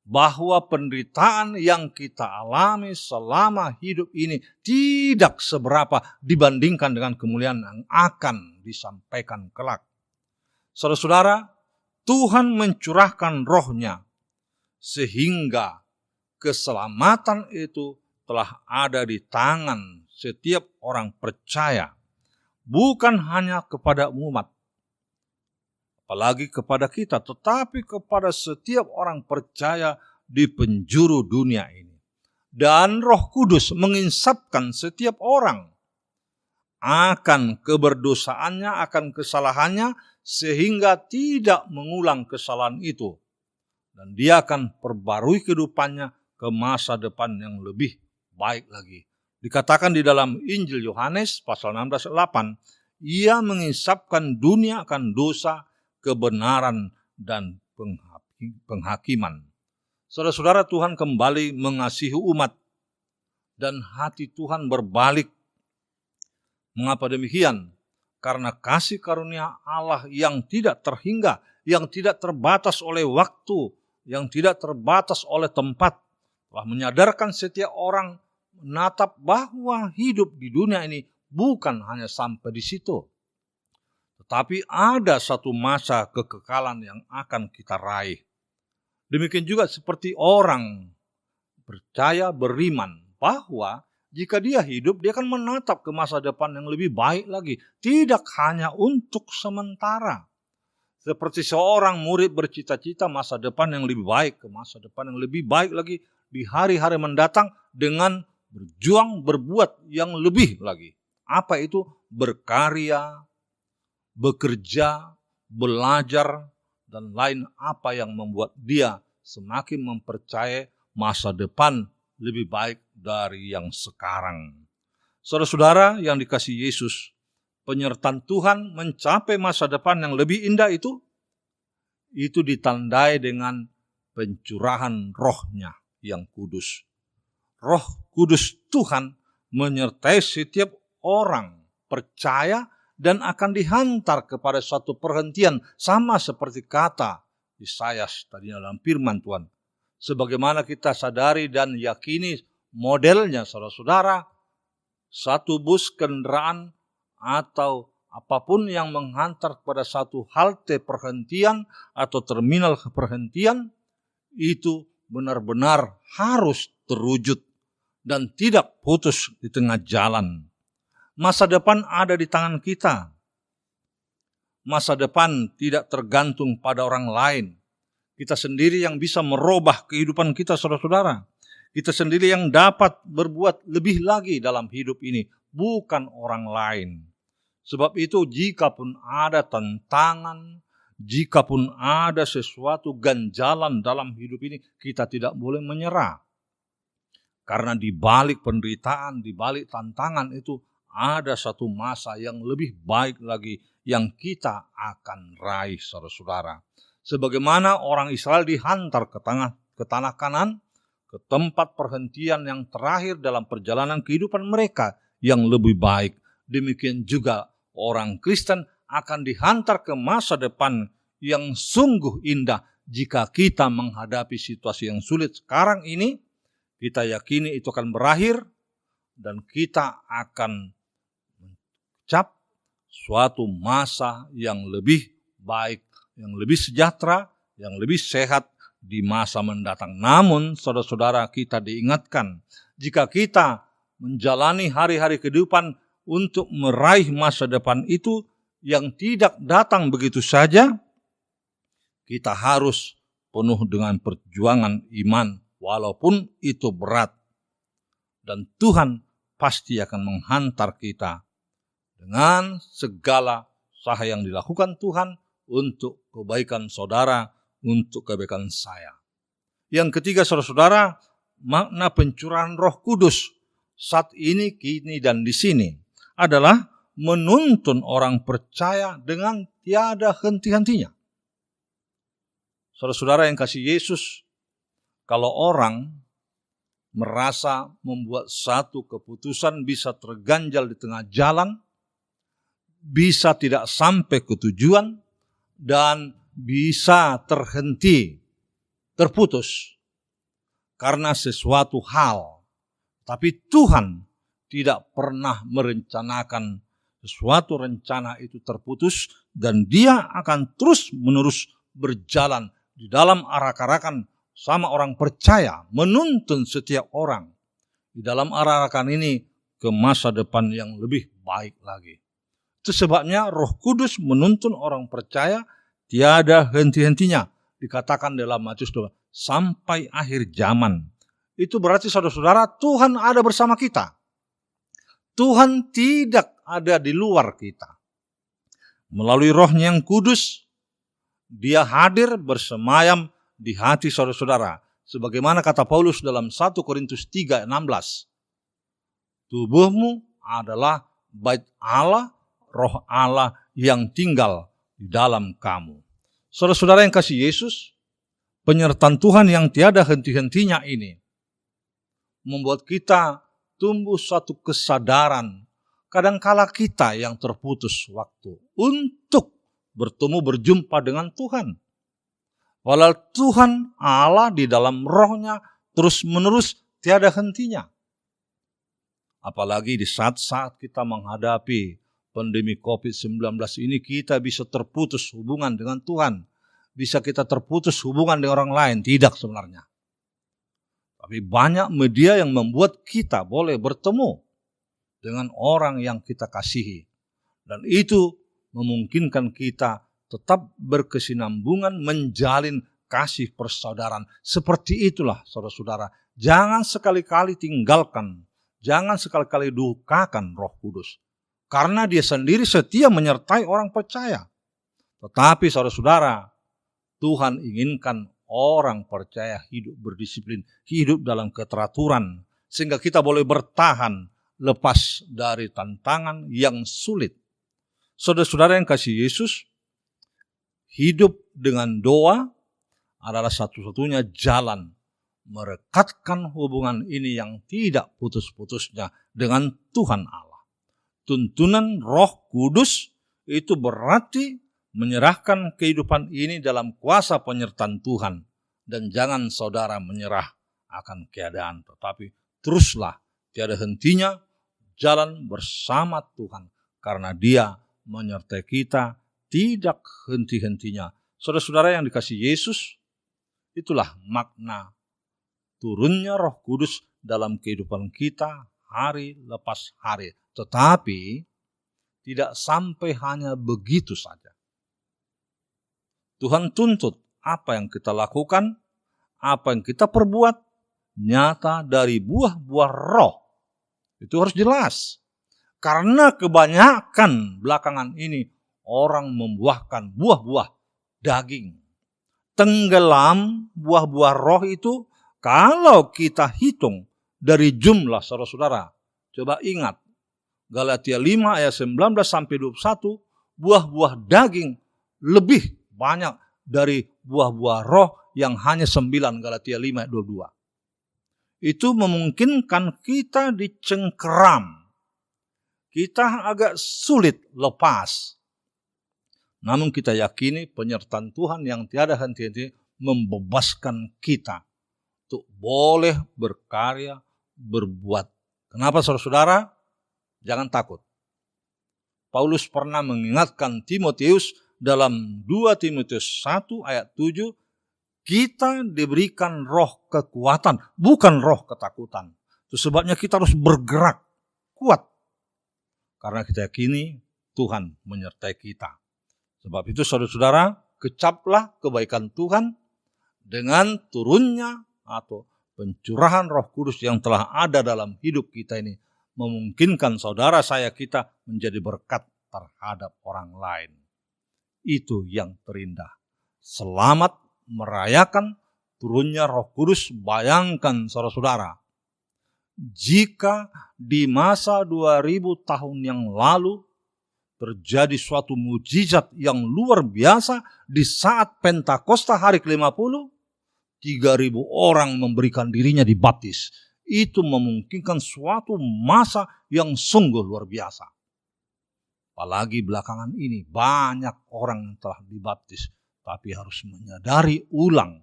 bahwa penderitaan yang kita alami selama hidup ini tidak seberapa dibandingkan dengan kemuliaan yang akan disampaikan kelak. Saudara-saudara, Tuhan mencurahkan rohnya sehingga keselamatan itu telah ada di tangan setiap orang percaya. Bukan hanya kepada umat, apalagi kepada kita, tetapi kepada setiap orang percaya di penjuru dunia ini. Dan Roh Kudus menginsapkan setiap orang akan keberdosaannya, akan kesalahannya, sehingga tidak mengulang kesalahan itu. Dan dia akan perbarui kehidupannya ke masa depan yang lebih baik lagi. Dikatakan di dalam Injil Yohanes pasal 16:8, ia mengisapkan dunia akan dosa, kebenaran, dan penghakiman. Saudara-saudara, Tuhan kembali mengasihi umat dan hati Tuhan berbalik. Mengapa demikian? Karena kasih karunia Allah yang tidak terhingga, yang tidak terbatas oleh waktu, yang tidak terbatas oleh tempat, telah menyadarkan setiap orang menatap bahwa hidup di dunia ini bukan hanya sampai di situ. Tetapi ada satu masa kekekalan yang akan kita raih. Demikian juga seperti orang percaya, beriman, bahwa jika dia hidup, dia akan menatap ke masa depan yang lebih baik lagi. Tidak hanya untuk sementara. Seperti seorang murid bercita-cita masa depan yang lebih baik, ke masa depan yang lebih baik lagi di hari-hari mendatang dengan berjuang, berbuat yang lebih lagi. Apa itu? Berkarya, bekerja, belajar, dan lain apa yang membuat dia semakin mempercayai masa depan lebih baik dari yang sekarang. Saudara-saudara yang dikasihi Yesus, penyertaan Tuhan mencapai masa depan yang lebih indah itu ditandai dengan pencurahan Roh-Nya yang kudus. Roh Kudus Tuhan menyertai setiap orang percaya dan akan dihantar kepada suatu perhentian, sama seperti kata Yesaya tadi dalam firman Tuhan. Sebagaimana kita sadari dan yakini modelnya, saudara-saudara, satu bus kendaraan atau apapun yang menghantar kepada satu halte perhentian atau terminal perhentian, itu benar-benar harus terwujud dan tidak putus di tengah jalan. Masa depan ada di tangan kita. Masa depan tidak tergantung pada orang lain. Kita sendiri yang bisa merubah kehidupan kita, saudara-saudara. Kita sendiri yang dapat berbuat lebih lagi dalam hidup ini, bukan orang lain. Sebab itu, jikapun ada tantangan, jikapun ada sesuatu ganjalan dalam hidup ini, kita tidak boleh menyerah. Karena di balik penderitaan, di balik tantangan itu, ada satu masa yang lebih baik lagi yang kita akan raih, saudara-saudara. Sebagaimana orang Israel dihantar ke tanah Kanan, ke tempat perhentian yang terakhir dalam perjalanan kehidupan mereka yang lebih baik. Demikian juga orang Kristen akan dihantar ke masa depan yang sungguh indah. Jika kita menghadapi situasi yang sulit sekarang ini, kita yakini itu akan berakhir dan kita akan mencap suatu masa yang lebih baik, yang lebih sejahtera, yang lebih sehat di masa mendatang. Namun, saudara-saudara, kita diingatkan, jika kita menjalani hari-hari kehidupan untuk meraih masa depan itu yang tidak datang begitu saja, kita harus penuh dengan perjuangan iman, walaupun itu berat. Dan Tuhan pasti akan menghantar kita dengan segala usaha yang dilakukan Tuhan untuk kebaikan saudara, untuk kebaikan saya. Yang ketiga, saudara-saudara, makna pencurahan Roh Kudus saat ini, kini, dan di sini adalah menuntun orang percaya dengan tiada henti-hentinya. Saudara-saudara yang kasih Yesus, kalau orang merasa membuat satu keputusan bisa terganjal di tengah jalan, bisa tidak sampai ke tujuan, dan bisa terhenti, terputus karena sesuatu hal. Tapi Tuhan tidak pernah merencanakan sesuatu rencana itu terputus, dan Dia akan terus-menerus berjalan di dalam arak-arakan sama orang percaya, menuntun setiap orang di dalam arak-arakan ini ke masa depan yang lebih baik lagi. Itu sebabnya Roh Kudus menuntun orang percaya tiada henti-hentinya. Dikatakan dalam Matius 2, sampai akhir zaman. Itu berarti saudara-saudara, Tuhan ada bersama kita. Tuhan tidak ada di luar kita. Melalui Roh-Nya yang kudus, Dia hadir bersemayam di hati saudara-saudara. Sebagaimana kata Paulus dalam 1 Korintus 3:16. Tubuhmu adalah bait Allah, Roh Allah yang tinggal di dalam kamu. Saudara-saudara yang kasih Yesus, penyertaan Tuhan yang tiada henti-hentinya ini membuat kita tumbuh suatu kesadaran. Kadangkala kita yang terputus waktu untuk bertemu berjumpa dengan Tuhan. Walau Tuhan Allah di dalam Roh-Nya terus-menerus tiada hentinya. Apalagi di saat-saat kita menghadapi pandemi COVID-19 ini, kita bisa terputus hubungan dengan Tuhan. bisa kita terputus hubungan dengan orang lain. Tidak sebenarnya. Tapi banyak media yang membuat kita boleh bertemu dengan orang yang kita kasihi. Dan itu memungkinkan kita tetap berkesinambungan, menjalin kasih persaudaraan. Seperti itulah saudara-saudara. Jangan sekali-kali tinggalkan, jangan sekali-kali dukakan Roh Kudus. Karena dia sendiri setia menyertai orang percaya. Tetapi saudara-saudara, Tuhan inginkan orang percaya hidup berdisiplin, hidup dalam keteraturan, sehingga kita boleh bertahan lepas dari tantangan yang sulit. Saudara-saudara yang kasih Yesus, hidup dengan doa adalah satu-satunya jalan merekatkan hubungan ini yang tidak putus-putusnya dengan Tuhan Allah. Tuntunan Roh Kudus itu berarti menyerahkan kehidupan ini dalam kuasa penyertaan Tuhan. Dan jangan saudara menyerah akan keadaan, tetapi teruslah tiada hentinya jalan bersama Tuhan. Karena Dia menyertai kita tidak henti-hentinya. Saudara-saudara yang dikasih Yesus, itulah makna turunnya Roh Kudus dalam kehidupan kita hari lepas hari. Tetapi tidak sampai hanya begitu saja. Tuhan tuntut apa yang kita lakukan, apa yang kita perbuat, nyata dari buah-buah roh. Itu harus jelas. Karena kebanyakan belakangan ini orang membuahkan buah-buah daging. Tenggelam buah-buah roh itu kalau kita hitung dari jumlah saudara-saudara. Coba ingat, Galatia 5 ayat 19 sampai 21, buah-buah daging lebih banyak dari buah-buah roh yang hanya 9, Galatia 5 ayat 22. Itu memungkinkan kita dicengkeram. Kita agak sulit lepas. Namun kita yakini penyertaan Tuhan yang tiada henti-henti membebaskan kita untuk boleh berkarya, berbuat. Kenapa saudara-saudara? Jangan takut. Paulus pernah mengingatkan Timotius dalam 2 Timotius 1 ayat 7, kita diberikan roh kekuatan, bukan roh ketakutan. Itu sebabnya kita harus bergerak kuat. Karena kita yakini Tuhan menyertai kita. Sebab itu saudara-saudara, kecaplah kebaikan Tuhan dengan turunnya atau pencurahan Roh Kudus yang telah ada dalam hidup kita ini. Memungkinkan saudara saya kita menjadi berkat terhadap orang lain. Itu yang terindah. Selamat merayakan turunnya Roh Kudus. Bayangkan saudara-saudara, jika di masa 2000 tahun yang lalu terjadi suatu mujizat yang luar biasa di saat Pentakosta hari ke-50, 3.000 orang memberikan dirinya dibaptis. Itu memungkinkan suatu masa yang sungguh luar biasa. Apalagi belakangan ini banyak orang yang telah dibaptis, tapi harus menyadari ulang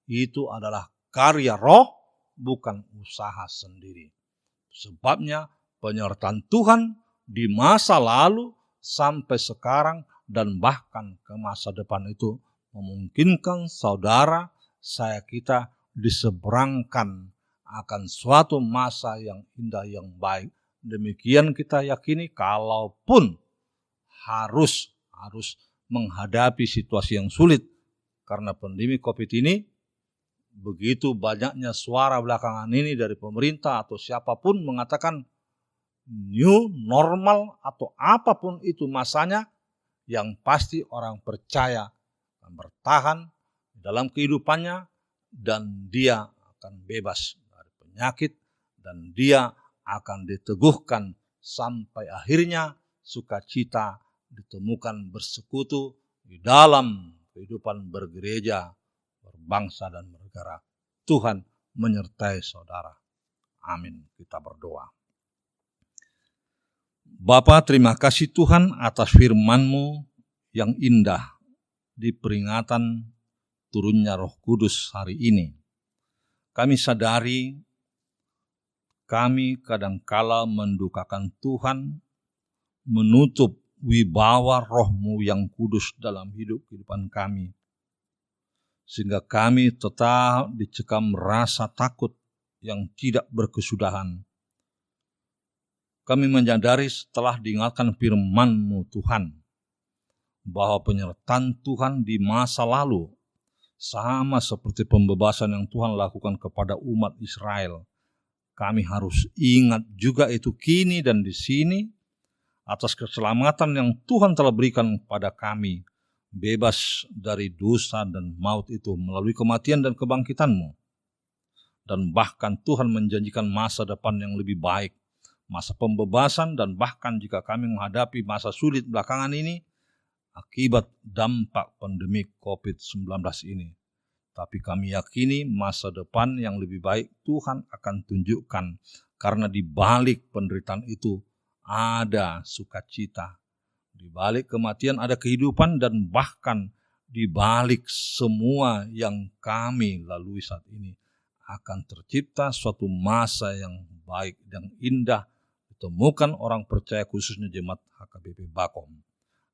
itu adalah karya roh, bukan usaha sendiri. Sebabnya penyertaan Tuhan di masa lalu sampai sekarang dan bahkan ke masa depan itu memungkinkan saudara saya kita diseberangkan akan suatu masa yang indah yang baik. Demikian kita yakini, kalaupun harus menghadapi situasi yang sulit karena pandemi COVID ini, begitu banyaknya suara belakangan ini dari pemerintah atau siapapun mengatakan new normal atau apapun itu masanya, yang pasti orang percaya akan bertahan dalam kehidupannya dan dia akan bebas dari penyakit dan dia akan diteguhkan sampai akhirnya sukacita ditemukan bersekutu di dalam kehidupan bergereja, berbangsa dan bernegara. Tuhan menyertai saudara. Amin. Kita berdoa. Bapa, terima kasih Tuhan atas firman-Mu yang indah di peringatan turunnya Roh Kudus hari ini. Kami sadari kami kadangkala mendukakan Tuhan, menutup wibawa Roh-Mu yang kudus dalam hidup kehidupan kami. sehingga kami tetap dicekam rasa takut yang tidak berkesudahan. Kami menyadari setelah diingatkan firman-Mu Tuhan, bahwa penyertaan Tuhan di masa lalu sama seperti pembebasan yang Tuhan lakukan kepada umat Israel. Kami harus ingat juga itu kini dan di sini atas keselamatan yang Tuhan telah berikan kepada kami, bebas dari dosa dan maut itu melalui kematian dan kebangkitan-Mu. Dan bahkan Tuhan menjanjikan masa depan yang lebih baik, masa pembebasan, dan bahkan jika kami menghadapi masa sulit belakangan ini akibat dampak pandemi COVID-19 ini. Tapi kami yakini masa depan yang lebih baik Tuhan akan tunjukkan, karena di balik penderitaan itu ada sukacita. Di balik kematian ada kehidupan, dan bahkan di balik semua yang kami lalui saat ini akan tercipta suatu masa yang baik dan indah ditemukan orang percaya, khususnya jemaat HKBP Bakom.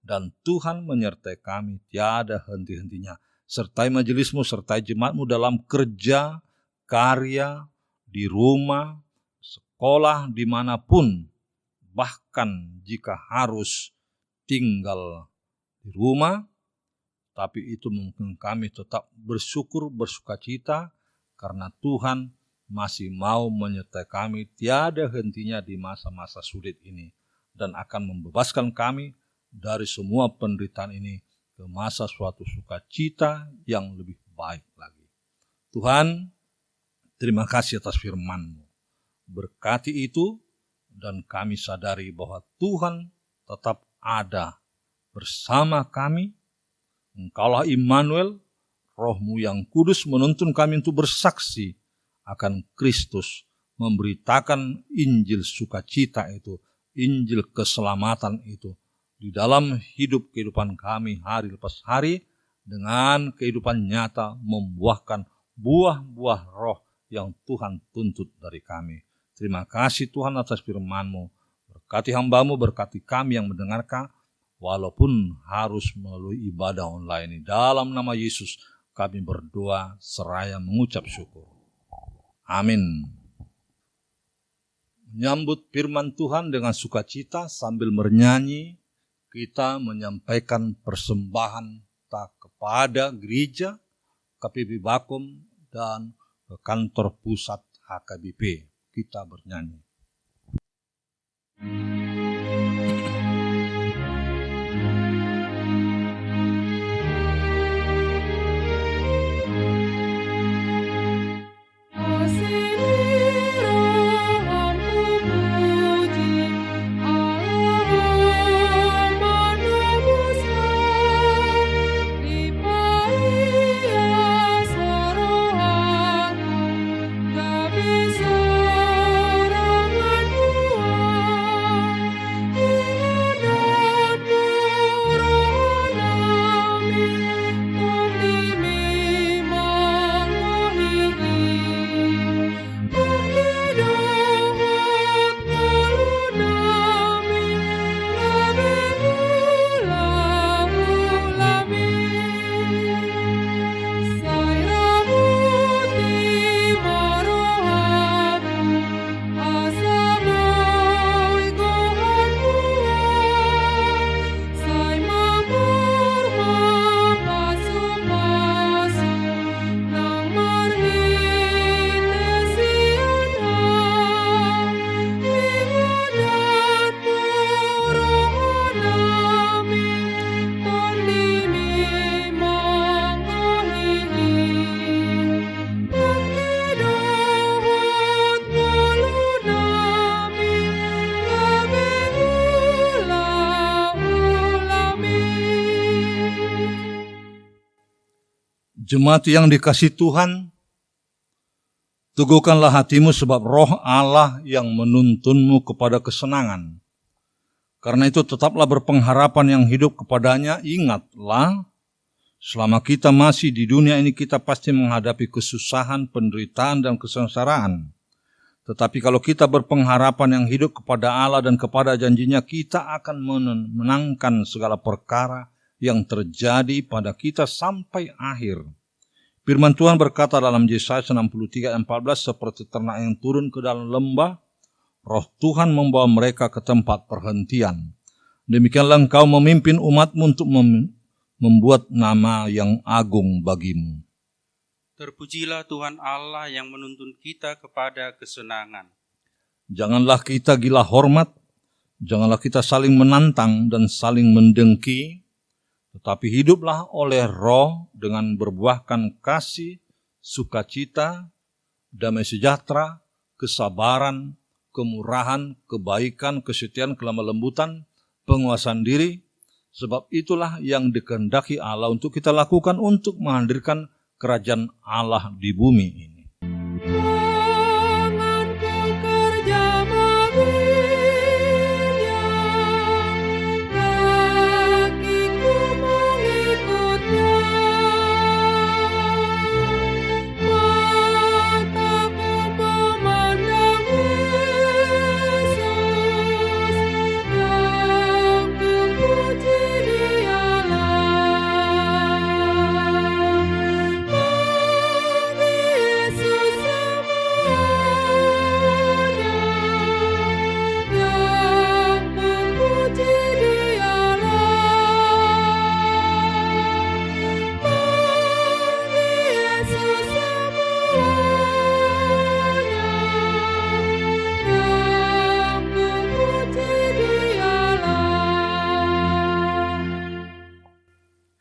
Dan Tuhan menyertai kami tiada henti-hentinya. Sertai majelis-Mu, sertai jemaat-Mu dalam kerja, karya, di rumah, sekolah, dimanapun. Bahkan jika harus tinggal di rumah, tapi itu mungkin kami tetap bersyukur, bersukacita, karena Tuhan masih mau menyertai kami tiada hentinya di masa-masa sulit ini, dan akan membebaskan kami dari semua penderitaan ini ke masa suatu sukacita yang lebih baik lagi. Tuhan, terima kasih atas firman-Mu. Berkati itu, dan kami sadari bahwa Tuhan tetap ada bersama kami. Engkaulah Immanuel, Roh-Mu yang kudus menuntun kami untuk bersaksi akan Kristus, memberitakan Injil sukacita itu, Injil keselamatan itu, di dalam hidup kehidupan kami hari lepas hari, dengan kehidupan nyata membuahkan buah-buah roh yang Tuhan tuntut dari kami. Terima kasih Tuhan atas firman-Mu. Berkati hamba-Mu, berkati kami yang mendengarkan, walaupun harus melalui ibadah online ini. Dalam nama Yesus kami berdoa seraya mengucap syukur. Amin. Menyambut firman Tuhan dengan sukacita sambil bernyanyi, kita menyampaikan persembahan tak kepada gereja, KPB Bakom, dan ke kantor pusat HKBP. Kita bernyanyi. Jemaat yang dikasihi Tuhan, teguhkanlah hatimu sebab Roh Allah yang menuntunmu kepada kesenangan. Karena itu tetaplah berpengharapan yang hidup kepadanya. Ingatlah, selama kita masih di dunia ini kita pasti menghadapi kesusahan, penderitaan, dan kesengsaraan. Tetapi kalau kita berpengharapan yang hidup kepada Allah dan kepada janjinya, kita akan menangkan segala perkara yang terjadi pada kita sampai akhir. Firman Tuhan berkata dalam Yesaya 63 ayat 14, seperti ternak yang turun ke dalam lembah, Roh Tuhan membawa mereka ke tempat perhentian. Demikianlah engkau memimpin umatmu untuk membuat nama yang agung bagimu. Terpujilah Tuhan Allah yang menuntun kita kepada kesenangan. Janganlah kita gila hormat, janganlah kita saling menantang dan saling mendengki, tetapi hiduplah oleh Roh dengan berbuahkan kasih, sukacita, damai sejahtera, kesabaran, kemurahan, kebaikan, kesetiaan, kelemah lembutan, penguasaan diri. Sebab itulah yang dikehendaki Allah untuk kita lakukan untuk menghadirkan kerajaan Allah di bumi ini.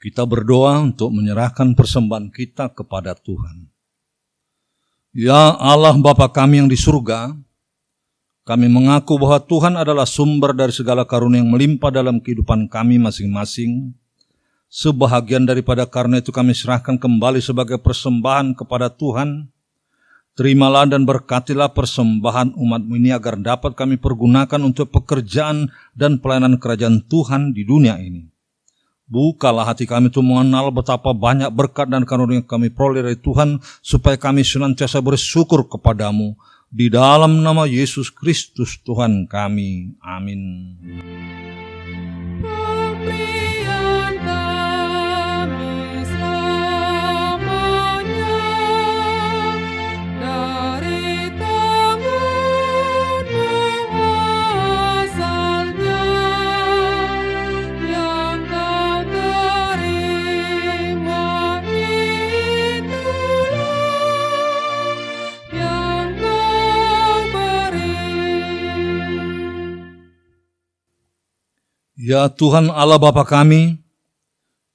Kita berdoa untuk menyerahkan persembahan kita kepada Tuhan. Ya Allah Bapa kami yang di surga, kami mengaku bahwa Tuhan adalah sumber dari segala karunia yang melimpah dalam kehidupan kami masing-masing. Sebahagian daripada karena itu kami serahkan kembali sebagai persembahan kepada Tuhan. Terimalah dan berkatilah persembahan umat-Mu ini agar dapat kami pergunakan untuk pekerjaan dan pelayanan kerajaan Tuhan di dunia ini. Bukalah hati kami untuk mengenal betapa banyak berkat dan karunia yang kami peroleh dari Tuhan, supaya kami senantiasa bersyukur kepadamu. Di dalam nama Yesus Kristus Tuhan kami. Amin. Ya Tuhan Allah Bapa kami,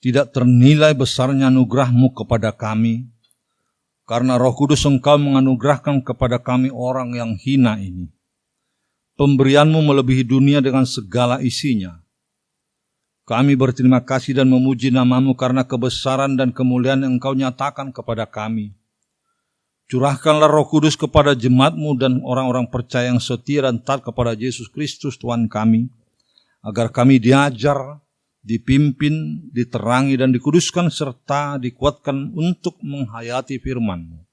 tidak ternilai besarnya anugerah-Mu kepada kami, karena Roh Kudus Engkau menganugerahkan kepada kami orang yang hina ini. Pemberian-Mu melebihi dunia dengan segala isinya. Kami berterima kasih dan memuji nama-Mu karena kebesaran dan kemuliaan yang Engkau nyatakan kepada kami. Curahkanlah Roh Kudus kepada jemaat-Mu dan orang-orang percaya yang setia dan taat kepada Yesus Kristus Tuhan kami, agar kami diajar, dipimpin, diterangi, dan dikuduskan, serta dikuatkan untuk menghayati firman-Mu.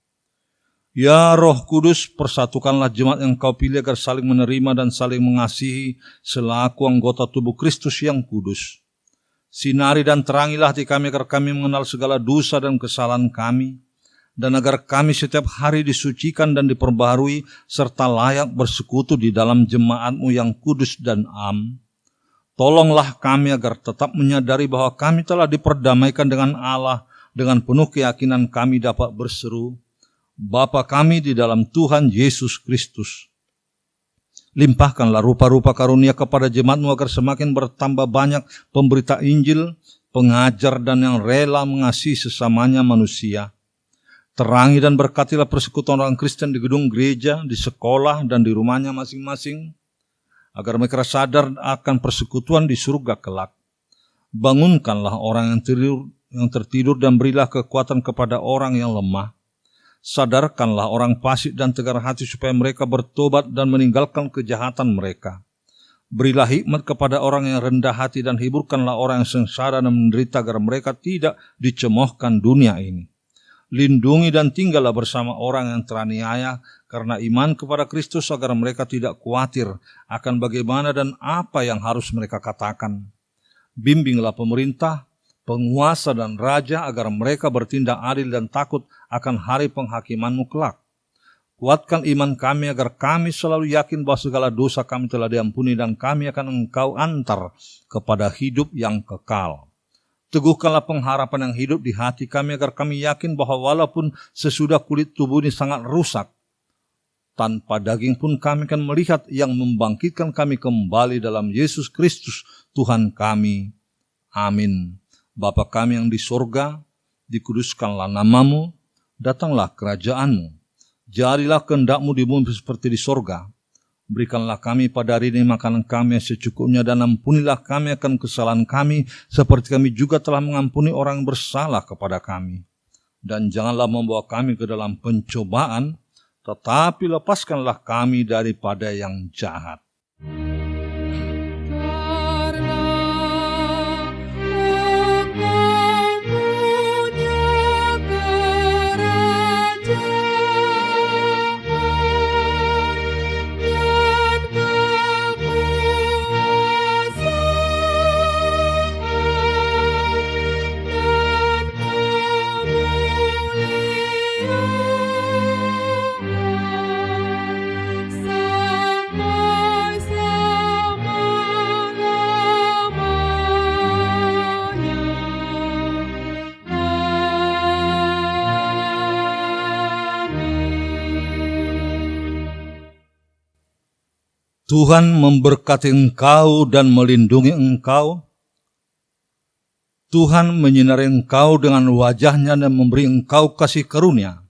Ya Roh Kudus, persatukanlah jemaat yang Kau pilih agar saling menerima dan saling mengasihi selaku anggota tubuh Kristus yang kudus. Sinari dan terangilah hati kami agar kami mengenal segala dosa dan kesalahan kami, dan agar kami setiap hari disucikan dan diperbaharui, serta layak bersekutu di dalam jemaat-Mu yang kudus dan am. Tolonglah kami agar tetap menyadari bahwa kami telah diperdamaikan dengan Allah. Dengan penuh keyakinan kami dapat berseru, Bapa kami di dalam Tuhan Yesus Kristus. Limpahkanlah rupa-rupa karunia kepada jemaat-Mu agar semakin bertambah banyak pemberita Injil, pengajar, dan yang rela mengasihi sesamanya manusia. Terangi dan berkatilah persekutuan orang Kristen di gedung gereja, di sekolah, dan di rumahnya masing-masing, agar mereka sadar akan persekutuan di surga kelak. Bangunkanlah orang yang tertidur dan berilah kekuatan kepada orang yang lemah. Sadarkanlah orang fasik dan tegar hati supaya mereka bertobat dan meninggalkan kejahatan mereka. Berilah hikmat kepada orang yang rendah hati dan hiburkanlah orang yang sengsara dan menderita agar mereka tidak dicemoohkan dunia ini. Lindungi dan tinggallah bersama orang yang teraniaya karena iman kepada Kristus agar mereka tidak khawatir akan bagaimana dan apa yang harus mereka katakan. Bimbinglah pemerintah, penguasa dan raja, agar mereka bertindak adil dan takut akan hari penghakiman-Mu kelak. Kuatkan iman kami agar kami selalu yakin bahwa segala dosa kami telah diampuni dan kami akan Engkau antar kepada hidup yang kekal. Teguhkanlah pengharapan yang hidup di hati kami agar kami yakin bahwa walaupun sesudah kulit tubuh ini sangat rusak, tanpa daging pun kami akan melihat yang membangkitkan kami kembali dalam Yesus Kristus Tuhan kami. Amin. Bapa kami yang di sorga, dikuduskanlah nama-Mu, datanglah kerajaan-Mu. Jadilah kehendak-Mu di bumi seperti di sorga. Berikanlah kami pada hari ini makanan kami yang secukupnya, dan ampunilah kami akan kesalahan kami, seperti kami juga telah mengampuni orang yang bersalah kepada kami. Dan janganlah membawa kami ke dalam pencobaan, tetapi lepaskanlah kami daripada yang jahat. Tuhan memberkati engkau dan melindungi engkau. Tuhan menyinari engkau dengan wajah-Nya dan memberi engkau kasih karunia.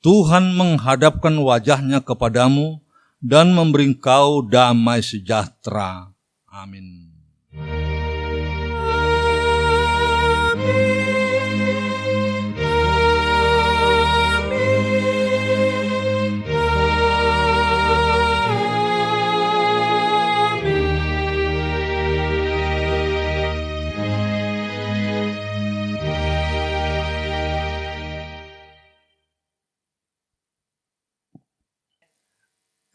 Tuhan menghadapkan wajah-Nya kepadamu dan memberi engkau damai sejahtera. Amin.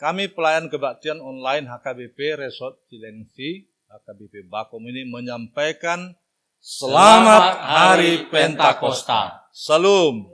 Kami pelayan kebaktian online HKBP Resort Cilengsi, HKBP Bakom ini menyampaikan Selamat Hari Pentakosta. Salam.